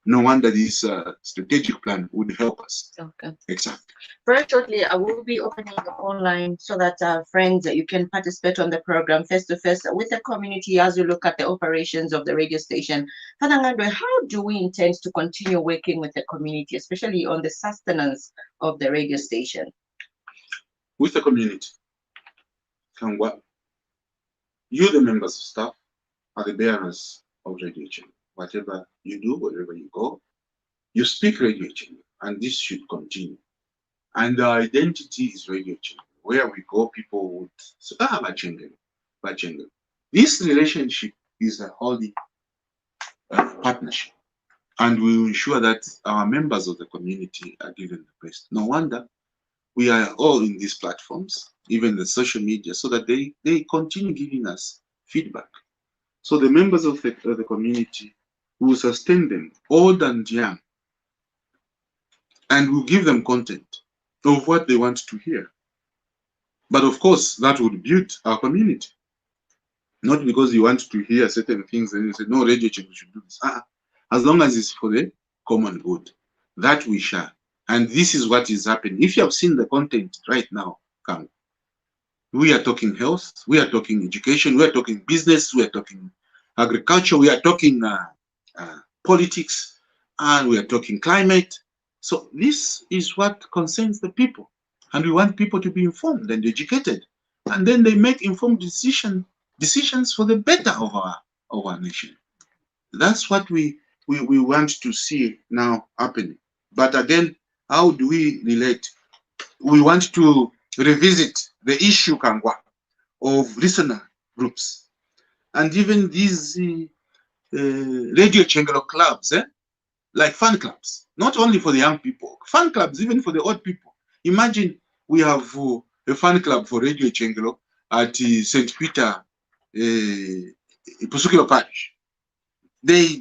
S3: No wonder this strategic plan would help us.
S2: Okay.
S3: Exactly.
S2: Very shortly, I will be opening the online so that friends, you can participate on the program face to face with the community as you look at the operations of the radio station. Father Ngandwe, how do we intend to continue working with the community, especially on the sustenance of the radio station?
S3: With the community, Kangwa, you, the members of staff, are the bearers of Radio Chengelo. Whatever you do, wherever you go, you speak Radio Chengelo, and this should continue. And our identity is Radio Chengelo. Where we go, people would say, Bachengelo. This relationship is a holy partnership, and we will ensure that our members of the community are given the best. No wonder we are all in these platforms, even the social media, so that they continue giving us feedback. So the members of the community will sustain them, old and young, and will give them content of what they want to hear. But of course, that would build our community. Not because you want to hear certain things and you say, no, Radio Chengelo should do this. As long as it's for the common good, that we share. And this is what is happening. If you have seen the content right now, come. We are talking health, we are talking education, we are talking business, we are talking agriculture, we are talking politics, and we are talking climate. So this is what concerns the people. And we want people to be informed and educated. And then they make informed decisions for the better of our nation. That's what we want to see now happening. But again, how do we relate? We want to revisit the issue, Kangwa, of listener groups. And even these Radio Chengelo clubs, like fan clubs, not only for the young people, fan clubs, even for the old people. Imagine we have a fan club for Radio Chengelo at St. Peter, Pusukilo Parish. They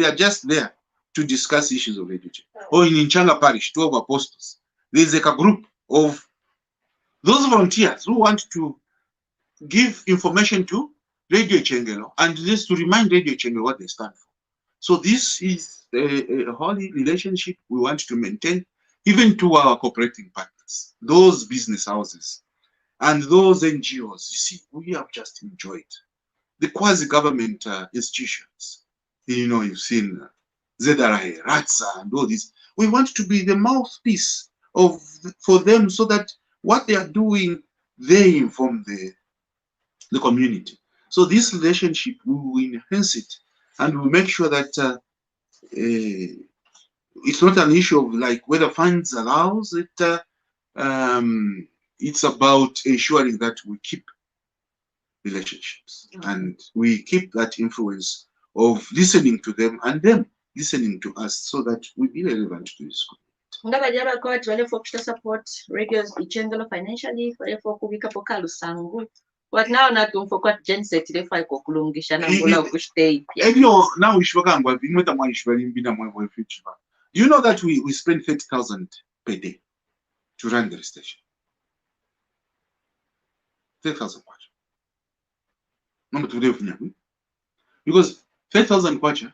S3: are just there to discuss issues of Radio Chengelo. Or in Nchanga Parish, 12 Apostles. There's like a group of those volunteers who want to give information to Radio Chengelo and just to remind Radio Chengelo what they stand for. So this is a holy relationship we want to maintain, even to our cooperating partners, those business houses, and those NGOs. You see, we have just enjoyed the quasi-government institutions. You know, you've seen ZRA, RATSA, and all this. We want to be the mouthpiece for them so that what they are doing, they inform the community. So this relationship, we will enhance it, and we'll make sure that it's not an issue of like whether funds allows it. it's about ensuring that we keep relationships and we keep that influence of listening to them and them listening to us so that we be relevant to this group.
S2: Ndaba jaba kwa wale for to support radios ichengelo financially for kubika pokalu sangu. But now not for what Jen said today for kulungisha na ngola kushte.
S3: Now we should go Do you know that we spend 30,000 per day to run the station? 30,000 kwacha. Number 2 because 30,000 kwacha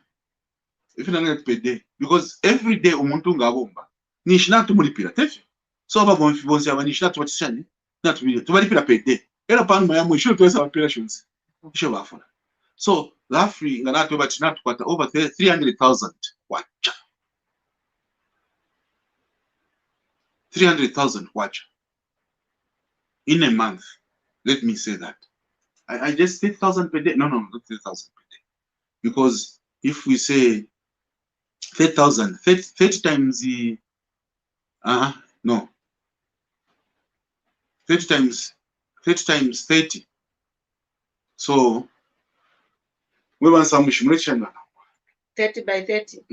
S3: if you don't per day because every day umuntu ngabomba nishina tumulipira tefe so aba bonse aba nishina tubatishani na tubalipira per day era pano ya mwisho tuwesa operations isho bafuna so roughly ngana to but not kwata over 300,000 kwacha 300,000 kwacha in a month. Let me say that I just 30,000 per day. No, not 30,000 per day, because if we say 30,000, 30 times the no 30 times 30. So we want some
S2: 30 by 30.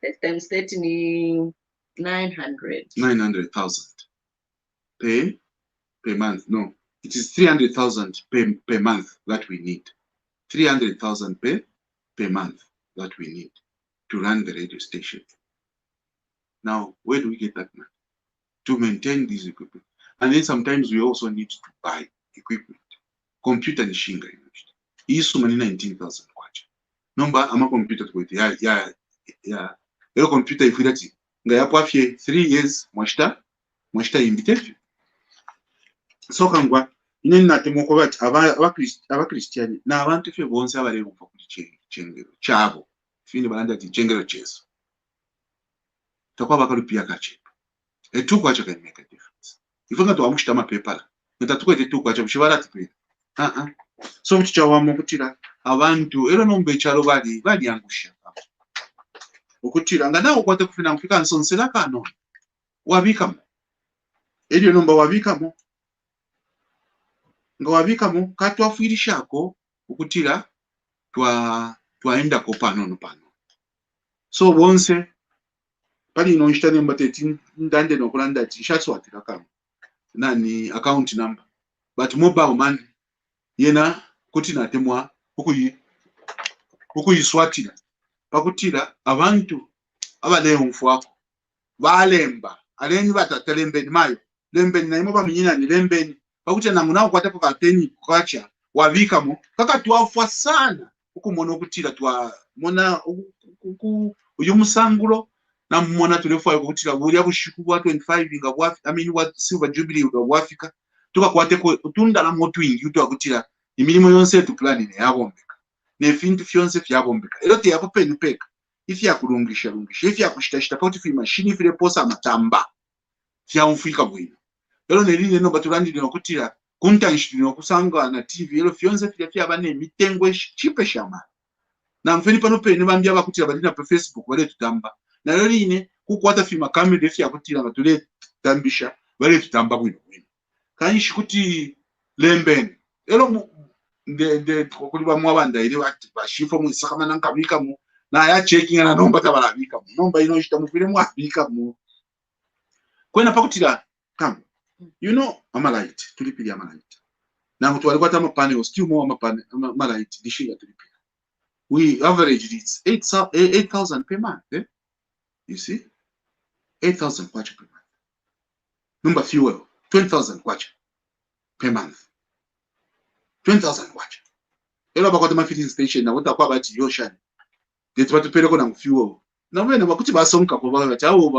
S2: 30 times 30 means
S3: 900,000 per month. No, it is 300,000 per month that we need. 300,000 per month that we need to run the radio station. Now, where do we get that money? To maintain these equipment. And then sometimes we also need to buy equipment. Computer ni shinga imagine. Isu mani 19,000 kwacha. Number ama computer kwete ya computer ifirati. Nga yapo afye 3 years mwashita imbitefu. So kangwa ineni natemoko bati aba Christian na abantu fe bonse abale kumva kuri chengero chabo. Fini balanda ti chengero cheso. Takwa bakalupia kachepa. Etu kwacha can make a difference. Ifanga to amushita mapepala. Ntatukwe etu kwacha bushibara tipe. So mchicha wamo kutira abantu ero nombe chalo bali angusha. Okutira nga nawo kwate kufina mfika nsonsela kano. Wabikamo. Elio nomba wabikamo. Nga wabikamo katwafirishako okutira twaenda ko pano. So bonse pali no nshitane mbate ndande no kulanda tishatswatira kama nani account number but mobile money yena kuti natemwa ukuyiswatira pakutira abantu abale umfwako balemba aleni batatalembeni mayo lembeni na imoba minyina ni lembeni pakuti nangu nawo kwate kwa 10 kwacha wabikamo kaka twafwa sana ukumona okutira twamona uyu musangulo na mmona tulefa okutira buli abushiku bwa 25 nga bwa what silver jubilee bwa Africa tukakwate ko tunda na motu ingi utwakutira imirimo yonse tu plan ne yabombeka ne fintu fyonse fyabombeka ero te yakupeni peka ifi yakulungisha ifi yakushitashita poti fi machine file posa matamba fyamfika bwino ero neline no batulandi nokutira kuntanshiti nokusanga na TV ero fyonse fyabane mitengo chipe shama na mfeni pano pene bambya bakutira balina pe Facebook bale tutamba na lero ine kukwata fi makamera fya kutira batule tambisha bale tutamba bwino kanyishi kuti lembeni ero de kokuliba mwabanda ile bashifo mu sakamana nkabika mu na ya checking na nomba tabalabika mu nomba ino shita mufile mwabika mu kwena pakutira kama you know amalite tulipili amalite na mtu alikuwa tama panel still more amalite dishinga tulipili we averaged it's 8,000 per month you see 8,000 kwacha per month number fuel 20,000 kwacha per month 20,000 kwacha elo bakwata ma filling station na utakwa bati yoshani ndeti batupeleko na fuel na wena bakuti basonka ko bati awo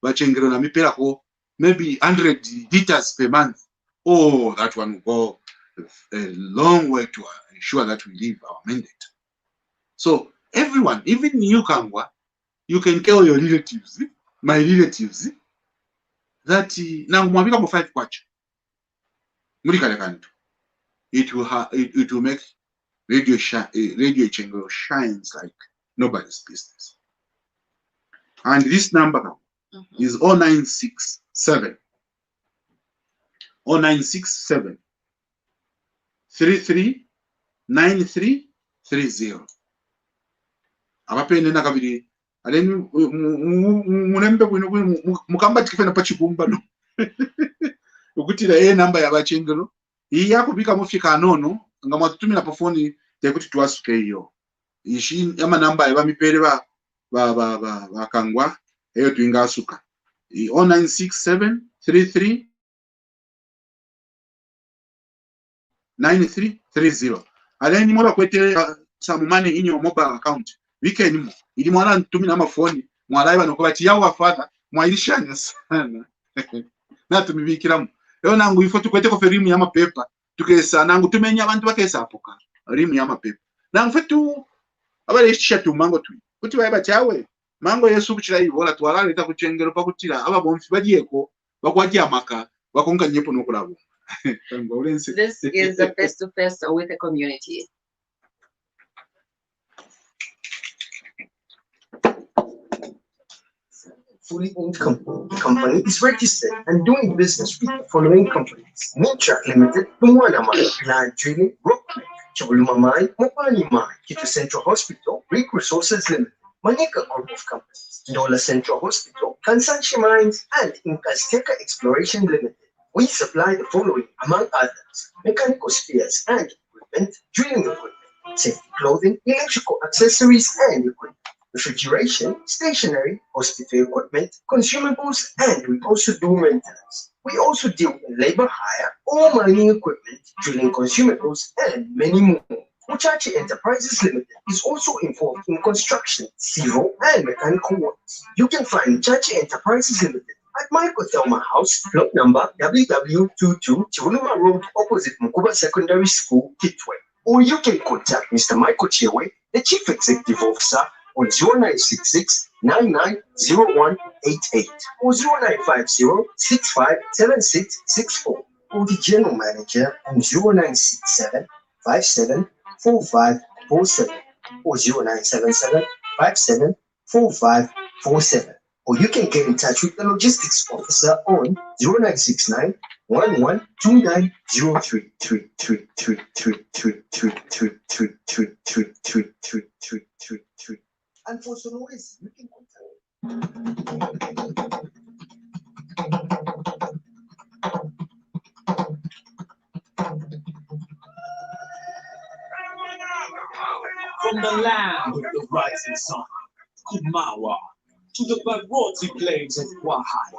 S3: bachengero na mipera ko maybe 100 liters per month. Oh, that one will go a long way to ensure that we live our mandate. So everyone, even you Kangwa, you can tell your relatives, my relatives, that now mwabika mo 5 kwacha. Mulika kantu. It will make radio Chengero shines like nobody's business. And this number is 0967 0967 33 9330 abapene nakabiri aleni munembe bwino mukamba tikifena pachibumba no ukuti la namba ya bachengero iyi yakubika mufika anono nga mwatutumira pa phone tekuti twasuke iyo ishi ama namba ya bamipere bakangwa eyo tuingasuka 0967 33 9330 aleni mola kwete samumane inyo mobile account weekend mo ili mwana ntumina amafoni mwalaiba nokuba tiyawa father mwailishanya sana na tumibikiramu leo nangu ifo tukwete ko ferimu ya mapepa tukesa nangu tumenya abantu bakesa apoka rimu ya mapepa nangu fetu abale ishisha tu mango tu kuti baiba chawe mango yesu kuchira ivola twalale ta kuchengero pakutira aba bomfi badieko bakwati amaka bakonga nyepo nokulabo.
S2: This is a face-to-face with the community.
S4: Fully owned company. The company is registered and doing business with the following companies: Moontrack Limited, Lumwana Mine, Land Drilling, Rockbank, Chabuluma Mine, Mopani Mine, Kita Central Hospital, Greek Resources Limited, Manika Group of Companies, Dola Central Hospital, Kansanshi Mines, and Inkazteka Exploration Limited. We supply the following, among others: mechanical spares and equipment, drilling equipment, safety clothing, electrical accessories and equipment, refrigeration, stationery, hospital equipment, consumables, and we also do maintenance. We also deal in labor hire, all mining equipment, drilling consumables, and many more. Muchachi Enterprises Limited is also involved in construction, civil, and mechanical works. You can find Muchachi Enterprises Limited at Michael Thelma House, plot number WW22, Chivuluma Road, opposite Mukuba Secondary School, Kitwe. Or you can contact Mr. Michael Chewe, the Chief Executive Officer, on 0966 990188 or 0950 657664, or the General Manager on 0967 574547 or 0977 574547. Or you can get in touch with the Logistics Officer on 0969 11290333333333333333333333333333333333333333333333333333333333333333333333333333333333333333333333333333333333333333333333333333333333333333333333333333333333333333333333333333333333333333333333333333333333333333333333333333333333333333.
S1: From the land of the rising sun, Kumawa, to the Baroti plains of Wahai,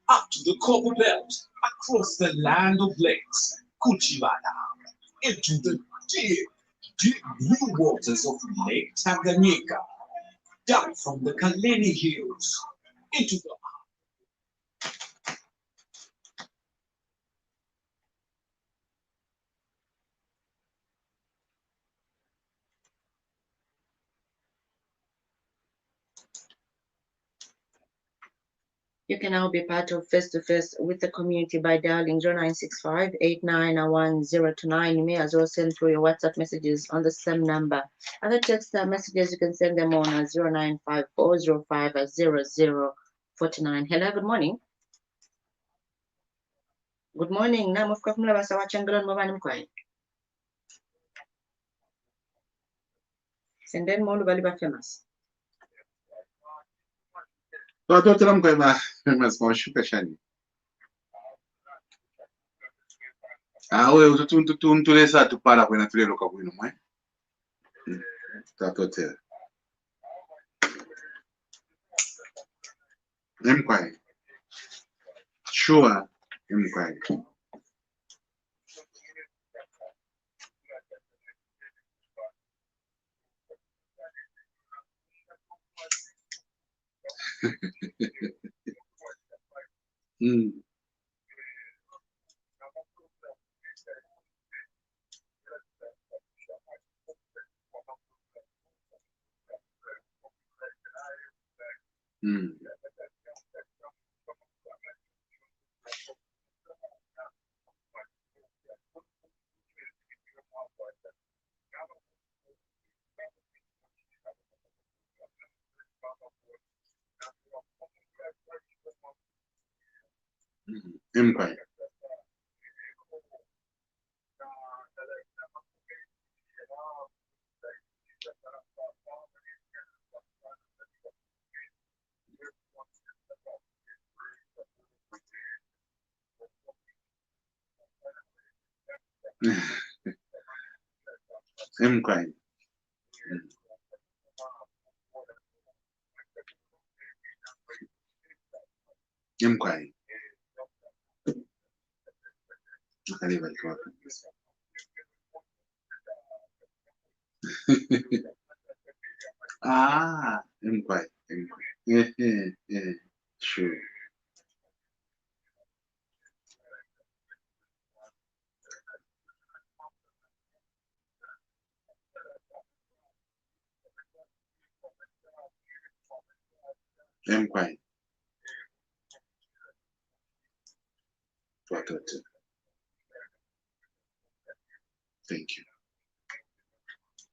S1: up to the copper belt, across the land of lakes, Kuchibana, into the deep, deep blue waters of Lake Tanganyika, down from the Kaleni Hills, into the
S2: You can now be part of face-to-face with the community by dialing 0965 891029. You may as well send through your WhatsApp messages on the same number. Other text messages, you can send them on 0954050049. Hello, good morning. Good morning. Nam of Kafmula Basawachangalan Mobile Mkwai. Send them more Baliba famous.
S3: twatotera mkwema masikumashuka shani awe ututuntulesa tupala kwena tuleloka bwino mwe twatotera emkwai sure emkwai Empire. Inquiry. Inquiry. Nakaliwa ikaw. Ah, inquiry. Yeah, sure. Inquiry. Thank you.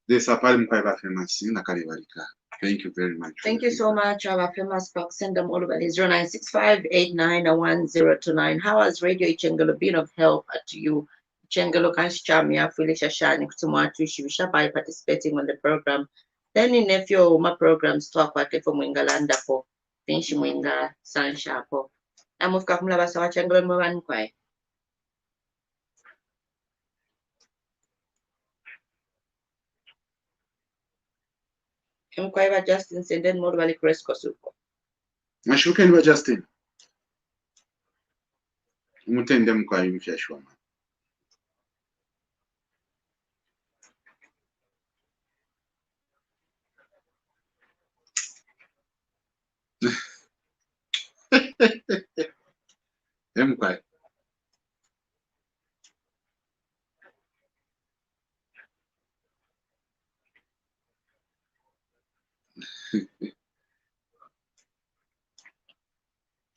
S3: This apart by famous in Nakaliwarika. Thank you very much.
S2: Thank you so much. Our famous box, send them all over 0965891029. How has Radio Ichengelo been of help to you? Ichengelo kanshichamia Felicia Shani kutumwatu shibisha by participating on the program. Then in nephew my programs talk about for Mwingalanda po. Finshi Mwinga Sansha po. Amufuka kumlabasa wa Chengelo mwani kwai. Mkwaiva Justin senden more valley press kosuko.
S3: Mashuken wa Justin. Mutende mkwai mfyashwa. Mkwai.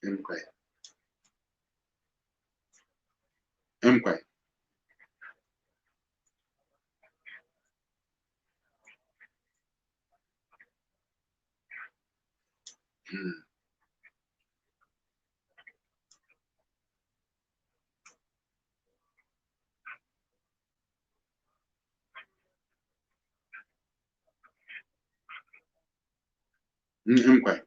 S3: Mkwai. Mkwai. Mkwai. Mkwai.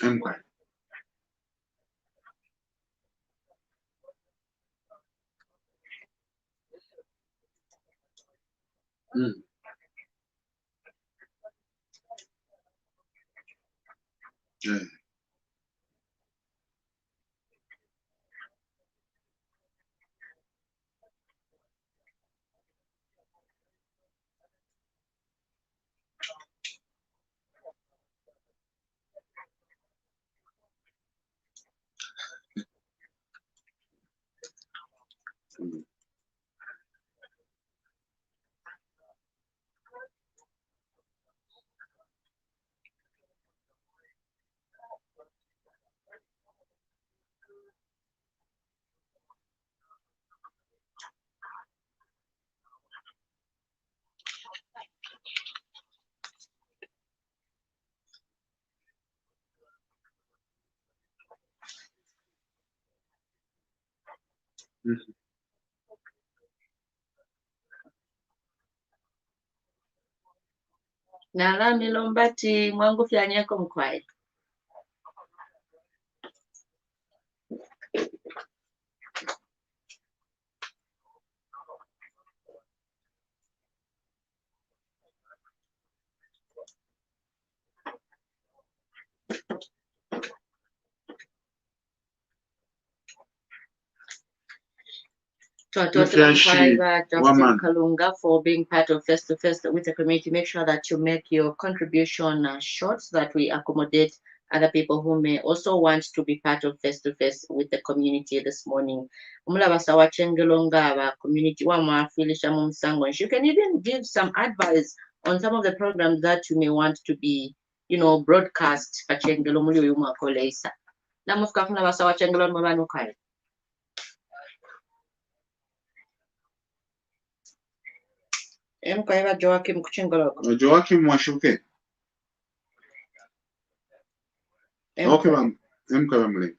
S3: Mkwai. Yeah.
S2: Nala Milombati Mwangu Fyanyeko Mkwai. Justin Kalunga for being part of Face to Face with the community. Make sure that you make your contribution short so that we accommodate other people who may also want to be part of Face to Face with the community this morning. Community. You can even give some advice on some of the programs that you may want to be, broadcast. Joachim Kuchingoloko.
S3: Joachim Mwashuke. Okay, ma'am. Mkabamle.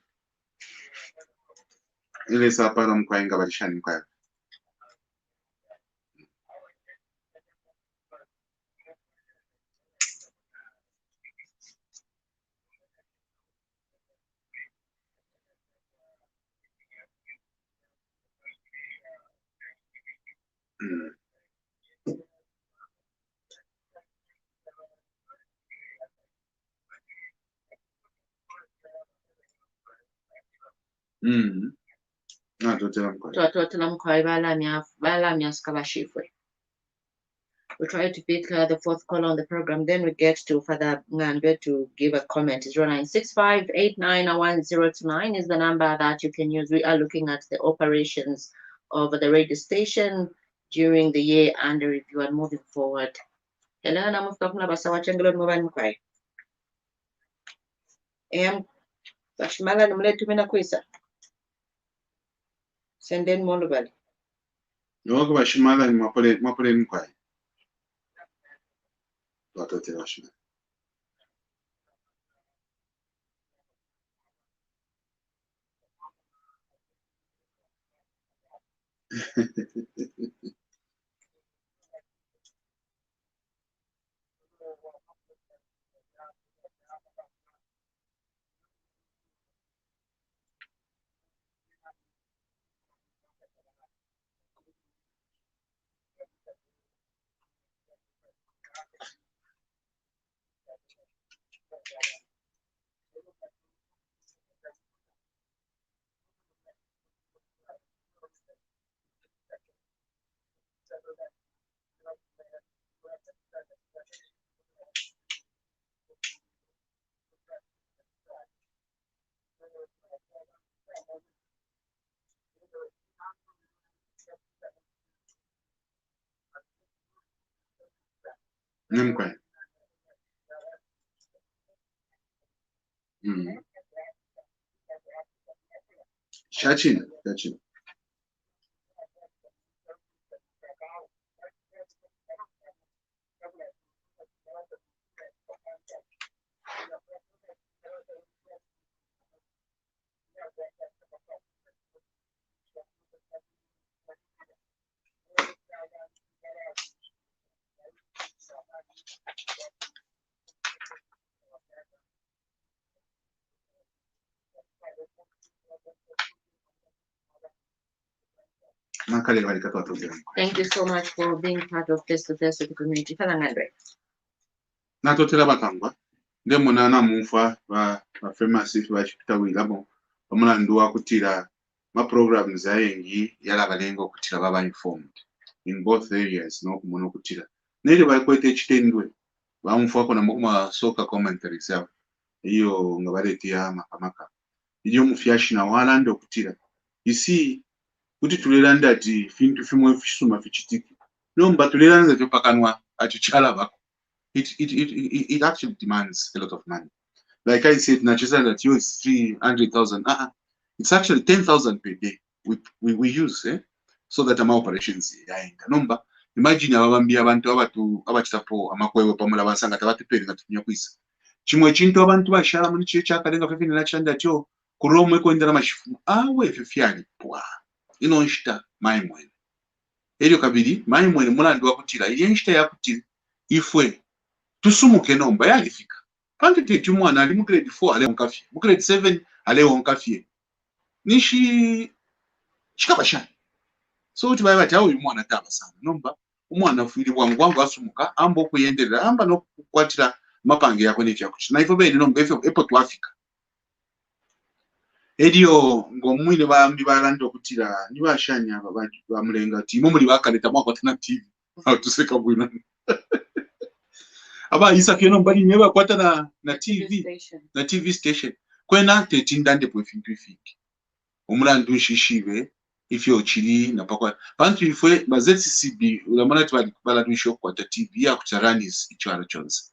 S3: Ile sapa na mkwainga balishani mkwaya.
S2: We try to pick the fourth call on the program. Then we get to Father Ngandwe to give a comment. 0965891029 is the number that you can use. We are looking at the operations of the radio station during the year under review and moving forward. Hello, I'm talking about Sawachangelo Mobile Mkwai. Bashmala Numle Tumina Kwisa. Send in Molubali.
S3: No, Bashmala and Mapole Mkwai. What a television. Namkwai. Shachin.
S2: Thank you so much for being part of Face to Face with the community.
S3: Natotera bakangwa. Ndemo nana mufa ba famous wa chipita wilabo. Omulandu kutira ma programs ayengi yala balengo kutira baba informed in both areas no kumuno kutira. Nere bakwete chitendwe. Bamufa kona mukuma soka commentaries yabo. Iyo ngabaletia makamaka. Iyo mufyashi na wala ndo kutira. You see kuti tulelanda ati fintu fimwe fisuma fichitiki nomba tulelanda topakanwa achuchala bako it actually demands a lot of money. Like I said, nacheza that you is 300,000. It's actually 10,000 per day we use so that our operations yaenda nomba. Imagine ababambia abantu abachitapo amakwewe pamula basanga tabatiperi ngatunya kwisa chimwe chintu abantu bashara muri chiyo chakalenga fefini nachanda cho kuromwe kuendera mashifu awe fefyali pwa inonshita mai mwene eryo kabiri mai mwene mulandi wakutira yenshita yakutira ifwe tusumuke nomba yalifika pange tete umwana ali mu grade 4 ale onkafye mu grade 7 ale onkafye nishi chikabashani so uti baba tawo uyu mwana taba sana nomba umwana afiri bwangu asumuka ambo kuyenderera amba nokukwatira mapange yako n'ekyakuki na ifo bene nomba epo twafika eryo ng'omwine bambi balanda okutira nibashanya bamulenga ati mo muri bakaleta mwako tena TV tuseka bwina aba isakye nomba limwe bakwata na TV station kwena tetindande po fintu ifiki umulandu nshishibe ifyo chiri na pakwa bantu ifwe bazetsisibi ulamana tibala twisho kwata TV ya kutaranis ichwara chonse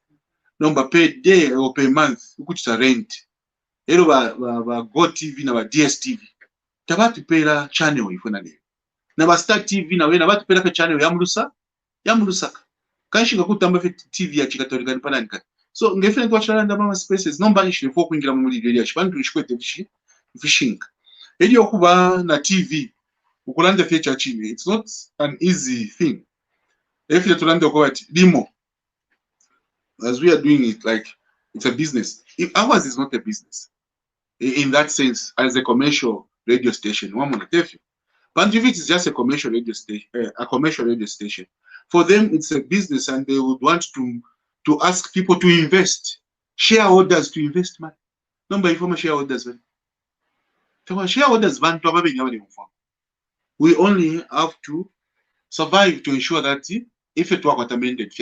S3: nomba per day or per month ukuchita rent ero ba Go TV na ba DSTV tabatu pera channel ifuna leo na ba Star TV na wena batu pera ka channel ya murusaka kanshinga kutamba fe TV ya chikatorika nipananka so ngefene kwa charanda mama spaces nomba nishire fo kwingira mu muri area chibantu ishkwete fishing eri kuba na TV ukulanda feature chini it's not an easy thing if you tulanda kwa limo as we are doing it like it's a business. If ours is not a business in that sense as a commercial radio station, one month, but if it is just a commercial radio station, for them it's a business, and they would want to ask people to invest, shareholders to invest money. Number informal shareholders. Shareholders we only have to survive to ensure that if it were amended,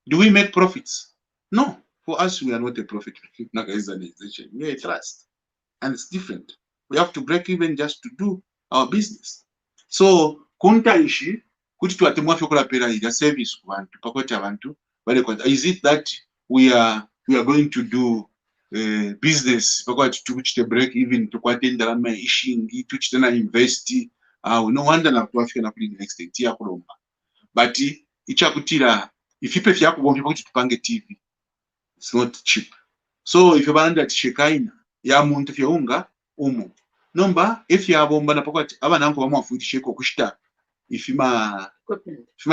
S3: do we make profits? No. For us, we are not a profit organization. We are a trust. And it's different. We have to break even just to do our business. So, kuntaishi, kuti tuatemwa fyokola pera ija service kubantu, pakweta abantu, is it that we are going to do business, pakweta tukuchite break even, tukwatenda lama ishingi, tuchite na invest, no wonder na tuafika na kuli next day, tia kulomba. But, ichakutira, ifipe fyako bombi pakuti tupange TV. It's not cheap. So if you buy that shekaina ya muntu fyonga umu nomba if you abomba na pakati abananko bamwafuti sheko kushita ifima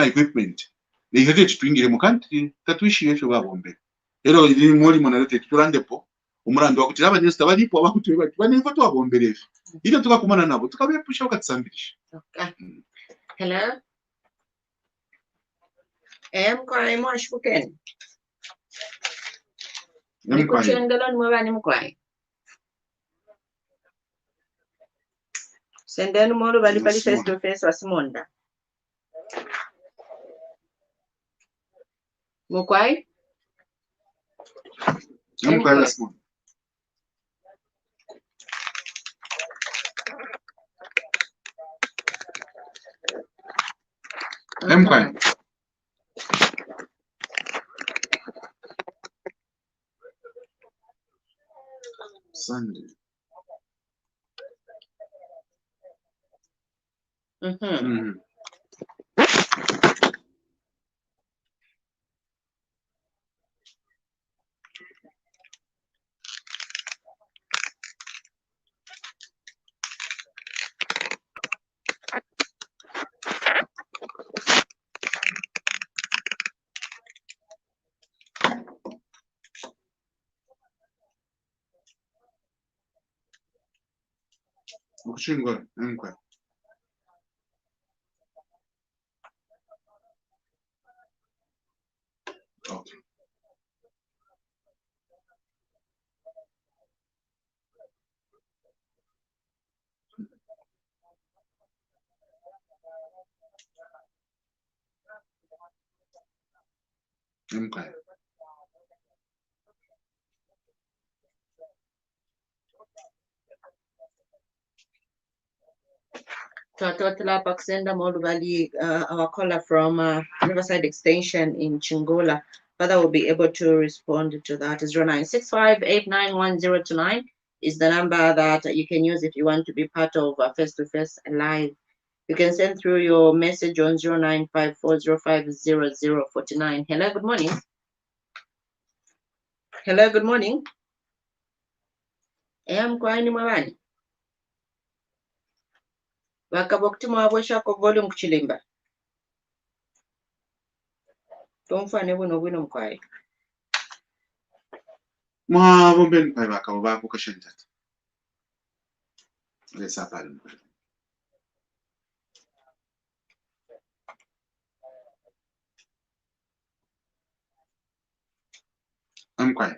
S3: equipment they have to twingire mu country tatwishi efyo babombe ero ili muri monalete turandepo umurando wakuti abanyesta balipo abakuti banenko twabombere ile tukakumana nabo tukabepusha ukatsambisha.
S2: Okay. Hello. Kwa mwashukeni. Nikuchendela mwabani mkwai. Sendeni moro bali face to face wasimonda. Mkwai?
S3: Mkwai wasimonda. Mkwai. Sunday. Ukuchingwa mkwa. Okay. Okay.
S2: Totala Paxenda Modubali, our caller from Riverside Extension in Chingola. Father will be able to respond to that. Is 0965891029 is the number that you can use if you want to be part of Face to Face Live. You can send through your message on 0954050049. Hello, good morning. Hello, good morning. I am Kwani Mwabani. Vakavokutima wabweshako volume kuchilimba. Tomfane buno bwino mkwai.
S3: Mwavombe mkwai vakavo vako kashandata. Lesa pali mkwai. Mkwai.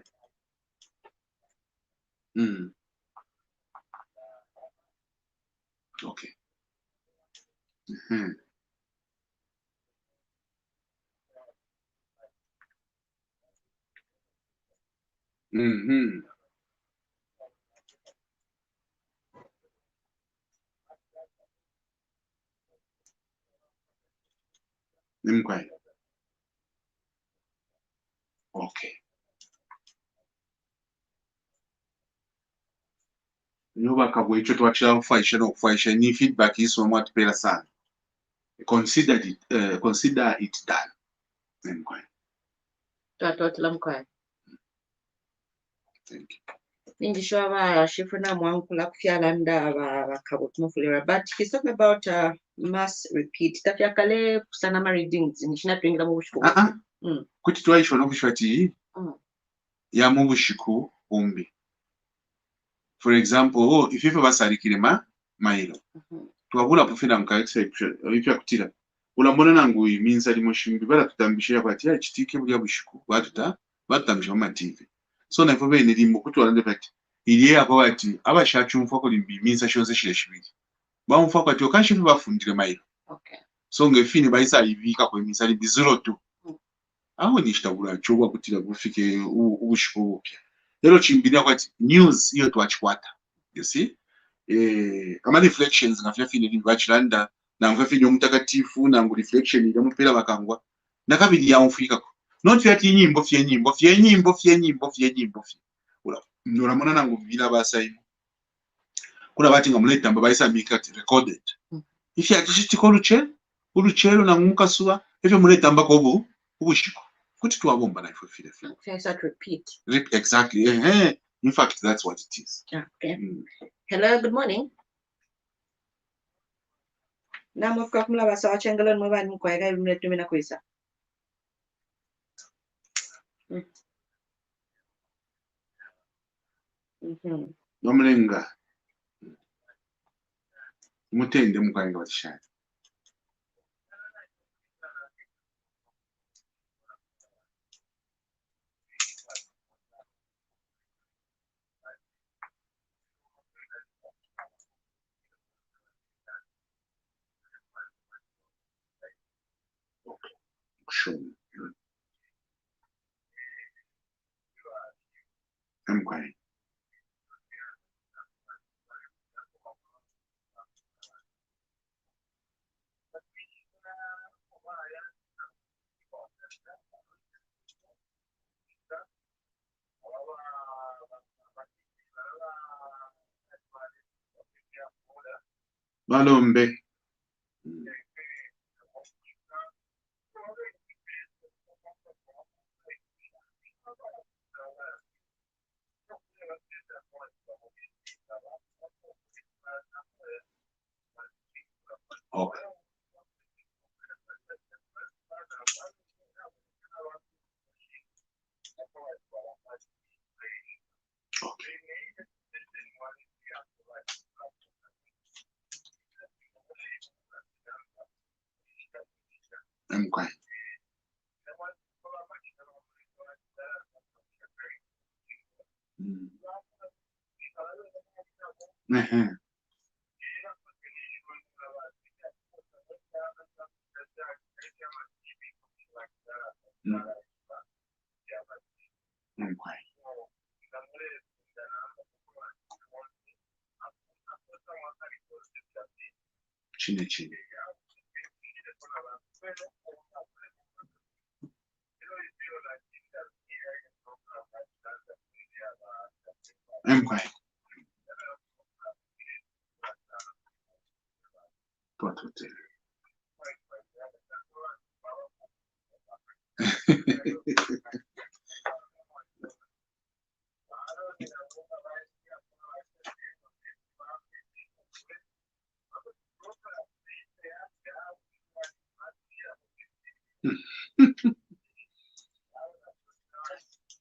S3: Okay. Mkwai. Okay. Nyoba kabwecho twachira kufaisha no kufaisha ni feedback iso mwatipela sana. Consider it done. Mkwai.
S2: Tatotela mkwai.
S3: Thank you.
S2: Ningisho abashifuna mwankula kufyala nda bakabotumufulela, but he's talking about mass repeat. Tafyakale kusana ma readings nishina tuingira mu bushiku.
S3: Kuti twaisho no kushwati ya mu bushiku umbi. For example, if you basarikire mailo. Tuwabula kufina mka exception ifya kutira. Ulambona nangu iminsa limo shimbi bala tutambishia kwa tia chitike buli bushiku. Batutambishia ma TV. So na ifobe ni limbo kutu walande pati. Iliye hapo wati abashachu mfako limbi minsa shonze shile shibiri. Ba mfako wati okashi fi bafundire mailo.
S2: Okay.
S3: So ngefini baisa ibika kwa minsa limbi 02. Aho nishitabula chobwa kutira kufike ubushiku upya. Lero chimbinia kwa news hiyo tuwachikwata. You see? Ama reflections ngafya fini limbi wachilanda na ngafya fini omutakatifu na ngu reflection ya mpira bakangwa. Nakabidi ya mfika ko. Not yati nyimbo fye. Uramona nangu vila basayi. Kuna bati ngamuleta mbabaisa mikati recorded. Ifi atishitiko uruchelo na mukasuwa efe muleta mbako ubushiko. Kuti tuwabomba na ifo file.
S2: Repeat.
S3: Exactly. In fact, that's what it is.
S2: Okay. Hello, good morning. Namufika kumulaba sawa chengeleni mwebani mkwaiga mnetumina kwisa.
S3: Nomulenga. Mutende mukwainga watishani. Sure. Mkwai. Balombe. Okay. Mkwai. Mkwai. Chine. Mkwai. Twatote.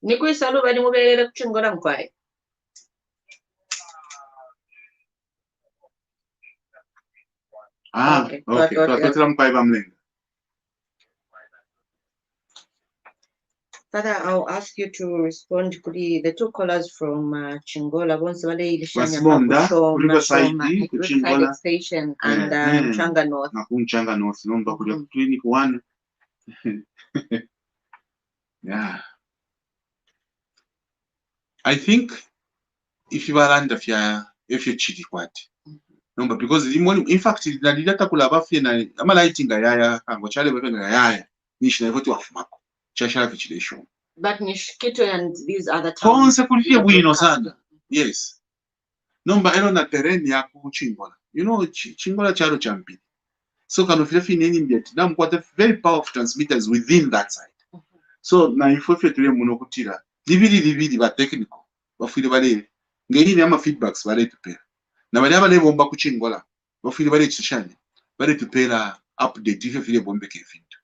S2: Nikwisa luba ni mubeerera kuchingola mukwaye.
S3: Okay.
S2: Okay.
S3: Twatotera mukwaye bamlenga.
S2: Father, I'll ask you to respond to the two callers from Chingola. Bonse wale ilishanya
S3: Basibonda, kuli
S2: Shoma,
S3: basaidi, kuchingola.
S2: Riverside Station and Mchanga North.
S3: Mchanga North, nomba kuli clinic 1. Yeah. I think if you are under if you cheat what. Number because in fact na didata kula bafye na ama lighting yaya kango chale bafye na yaya nishi na vote wafumako chashala vigilation.
S2: But Nishkito and these other
S3: towns konse kuliye bwino
S2: broadcasting.
S3: sana. Yes. Nomba eno na terrain ya kuchingola. You know chingola charo champi. So kanofile fi neni mbiyati na mkwata very powerful transmitters within that side. So na ifofye tuliye munokutira. Dividi ba technical. Bafile bale ngeyini ama feedbacks bale tupera. Na bale abale bomba kuchingola. Bafile bale chishani. Bale tupera update ife file bombe kefinto.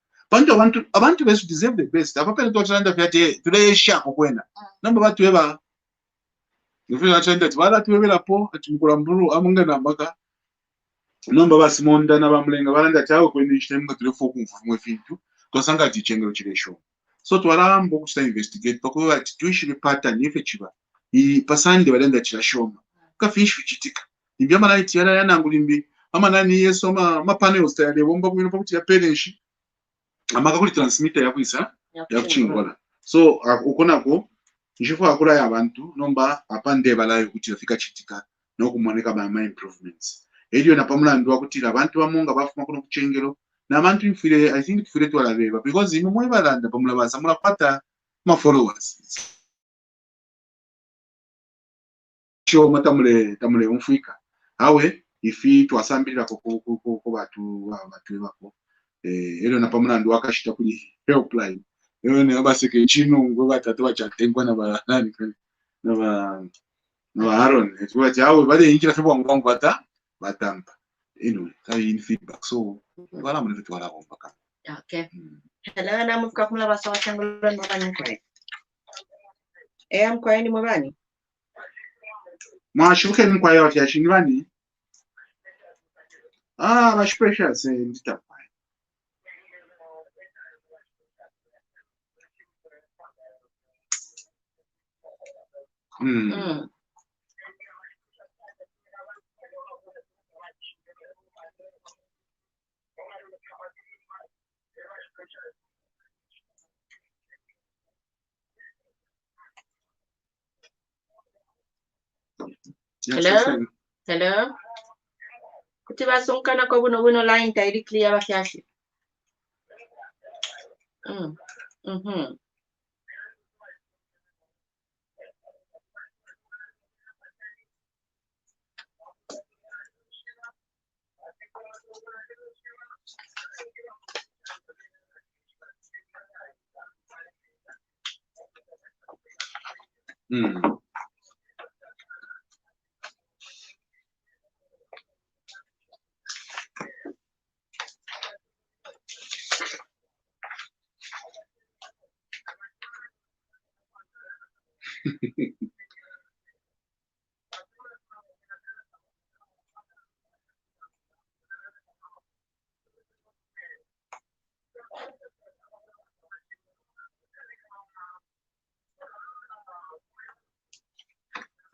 S3: Abantu besu deserve the best. Apapele tuwachanda fiate tule shako kwena. Namba batu weba nufile wachanda tibala tuwebela po atumukula mburu amunga na mbaka. Namba basi monda na bamlenga balanda chawo kwenye ishite mga tule foku mfumwe fintu. Kwa sanga tichengelo chile show. So tuwala mbo kuchita investigate. Pakuwe wati tuishi pattern ife chiba. Pasandi balenda chila shoma. Kafishi fichitika. Nibia mana itiara ya nangulimbi. Ama nani yeso ma panels tayale. Womba kumino pakuti ya pedenshi. Amaka kuli transmitter ya kuisa. Ya kuchingola. So ukona ko. Njifu akula ya bantu. Nomba apande balayo kutila fika chitika. No kumoneka ba ma improvements. Elio na pamula ndua kutila. Bantu wa munga bafu makuno kuchengelo. Na bantu infile, I think infile tuwala beba. Because imu mwe balanda pamula basa. Mula pata ma followers. Show matamule umfika awe ifi twasambirira ko batu bako ero na pamuna ndo akashita kuli helpline ero ne baseke chino ngo batatu bachatengwa na banani na ba Aaron etwa awe bale injira febwa ngo batampa kai in feedback so wala mun vitu wala bomba ka.
S2: Okay. Hello na mufika kumula basawa changula mwabani mkwaye. Mkwaye ni mwabani?
S3: Mashuke mkwaye wati ya shingibani? Bashipesha se ndita.
S2: Hello. Kutiba sunkana ko buno line tairi clear wa kiasi.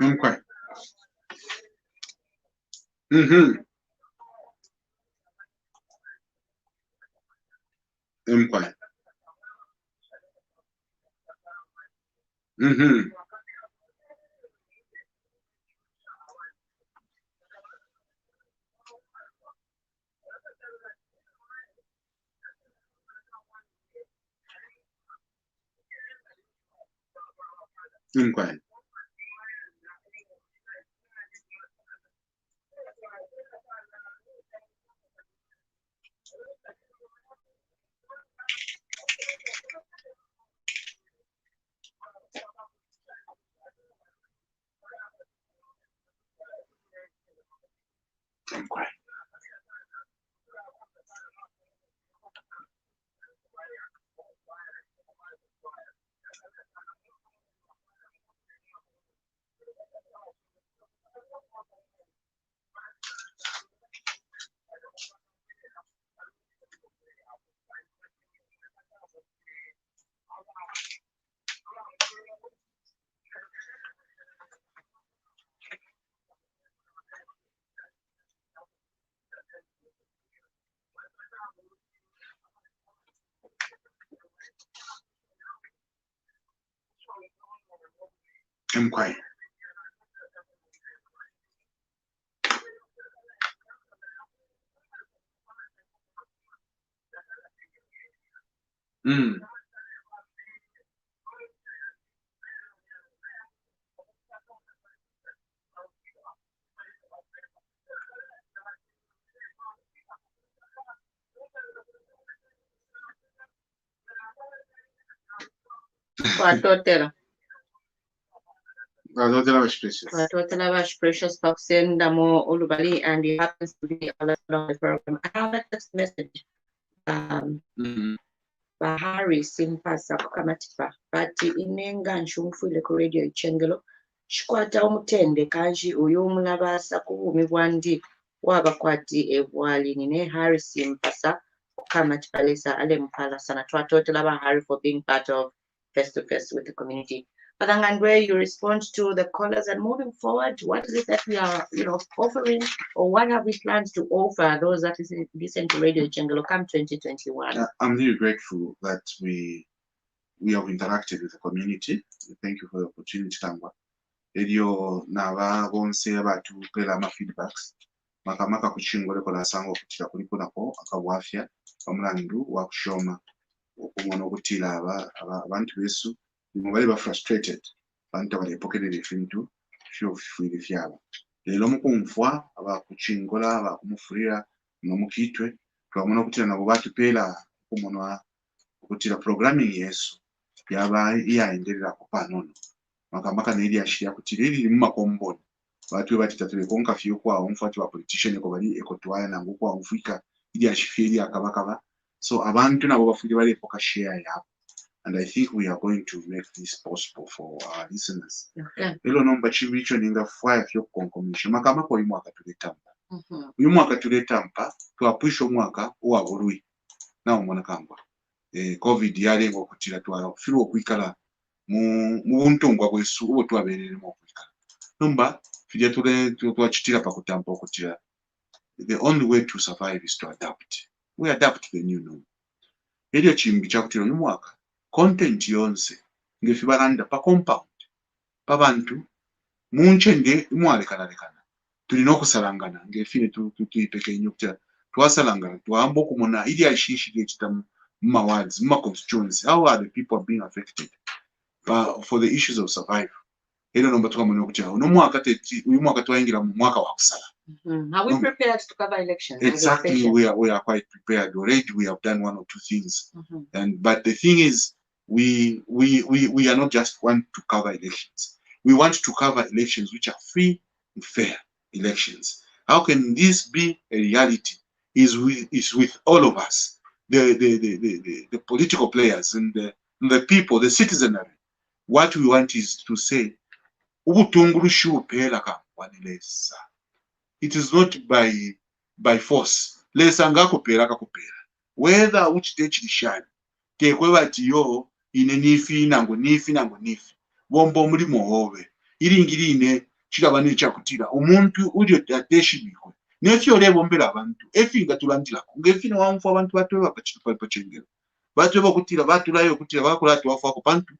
S3: Okay. Okay. Okay. Okay. Mkwai.
S2: Twatotera
S3: Precious.
S2: Pakusendamo Olubali, and he happens to be on the program. I have a text message. Bahari simpasa kukamatipa bati inenga nshumfule ku radio ichengelo shikwata omutende kanji uyo omulabasa kubuumibwa ndi wabakwati ebwali nine Harry simpasa kukamatipa lesa ale mpala sana twatotela Bahari for being part of Face to Face with the community. But Ngandwe, you respond to the callers, and moving forward, what is it that we are, offering, or what have we planned to offer those that listen to Radio Chengelo come 2021?
S3: I'm really grateful that we have interacted with the community. Thank you for the opportunity, Kangwa. Radio nava bonse abatu pela ma feedbacks. Makamaka kuchingole kola sango kutira kuliko nako akabwafya omulandu wa kushoma okumona okutira abantu besu bali ba frustrated bantu bali poketed efintu fyo fyabo lero mukumfwa abakuchingola abakumufurira nomukitwe twamona okutira nabo batupela okumona okutira programming yesu yaba iyaendelera kupanono makamaka neri ashiya kutira iri mu makomboni batu batitatu konka fyo kwa umfati wa politician ko bali ekotwaya nango kwa umfika iri ashifiri akabakaba so abantu nabo bafuri bali epoka share yabo. And I think we are going to make this possible for our listeners. Elo nomba chibicho ninga fire fyo konkomisha makama ko imwaka tuletamba. Uyu mwaka tuletamba twapwisho mwaka owa burui na umona kamba. COVID yale ngo kutira twa firo kwikala mu buntungwa bwesu obo twaberere mu kwikala. Nomba fije twachitira pakutamba okutira. The only way to survive is to adapt. We adapt to the new norm. Edio chimbi chakutira uyu mwaka content yonse ngefibalanda pa compound pabantu munchenge imwalekanalekana tulina okusalangana ngefine tuyipeke nyukta twasalangana twamba okumona ili ashishi gekitamu mawards constituency. How are the people being affected for the issues of survival? Ero nomba tukamona okutya no mwaka uyu mwaka twaingira mu mwaka wa kusala.
S2: Are we prepared to cover elections?
S3: Exactly, we are quite prepared already. We have done one or two things, but the thing is, we are not just want to cover elections. We want to cover elections which are free and fair elections. How can this be a reality? Is with all of us, the political players and the people, the citizenry. What we want is to say, it is not by force. Whether which technician tekwebatiyo ine nifi nango nifi bombo muri muhobe iringirine kirabane cyakutira umuntu uri ateshibikwe nefyo rebombera abantu efinga tulandira ngefine wamfu abantu batwe bakachipachengera batwe bakutira batulayo kutira bakulati wafu ko pantu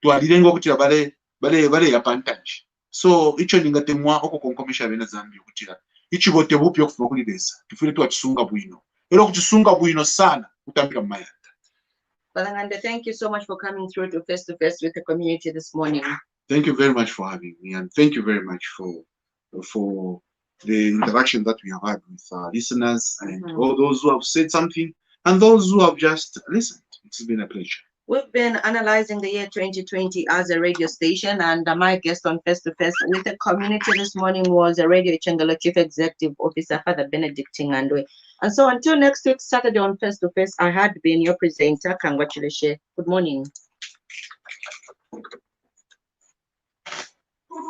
S3: twalire ngo kutira bale ya pantage. So icho ningatemwa okukonkomesha bena zambi kutira ichibote bupyo kufa kuri desa tufire twachisunga bwino ero kuchisunga bwino sana utambira maya.
S2: Balangande, thank you so much for coming through to Face with the community this morning.
S3: Thank you very much for having me, and thank you very much for the interaction that we have had with our listeners and all those who have said something and those who have just listened. It's been a pleasure.
S2: We've been analyzing the year 2020 as a radio station, and my guest on Face to Face with the community this morning was a Radio Chengelo Chief Executive Officer, Father Benedict Ngandwe. And so until next week, Saturday on Face to Face, I had been your presenter, Kangwachileshe. Good morning.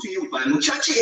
S4: To you by Muchachi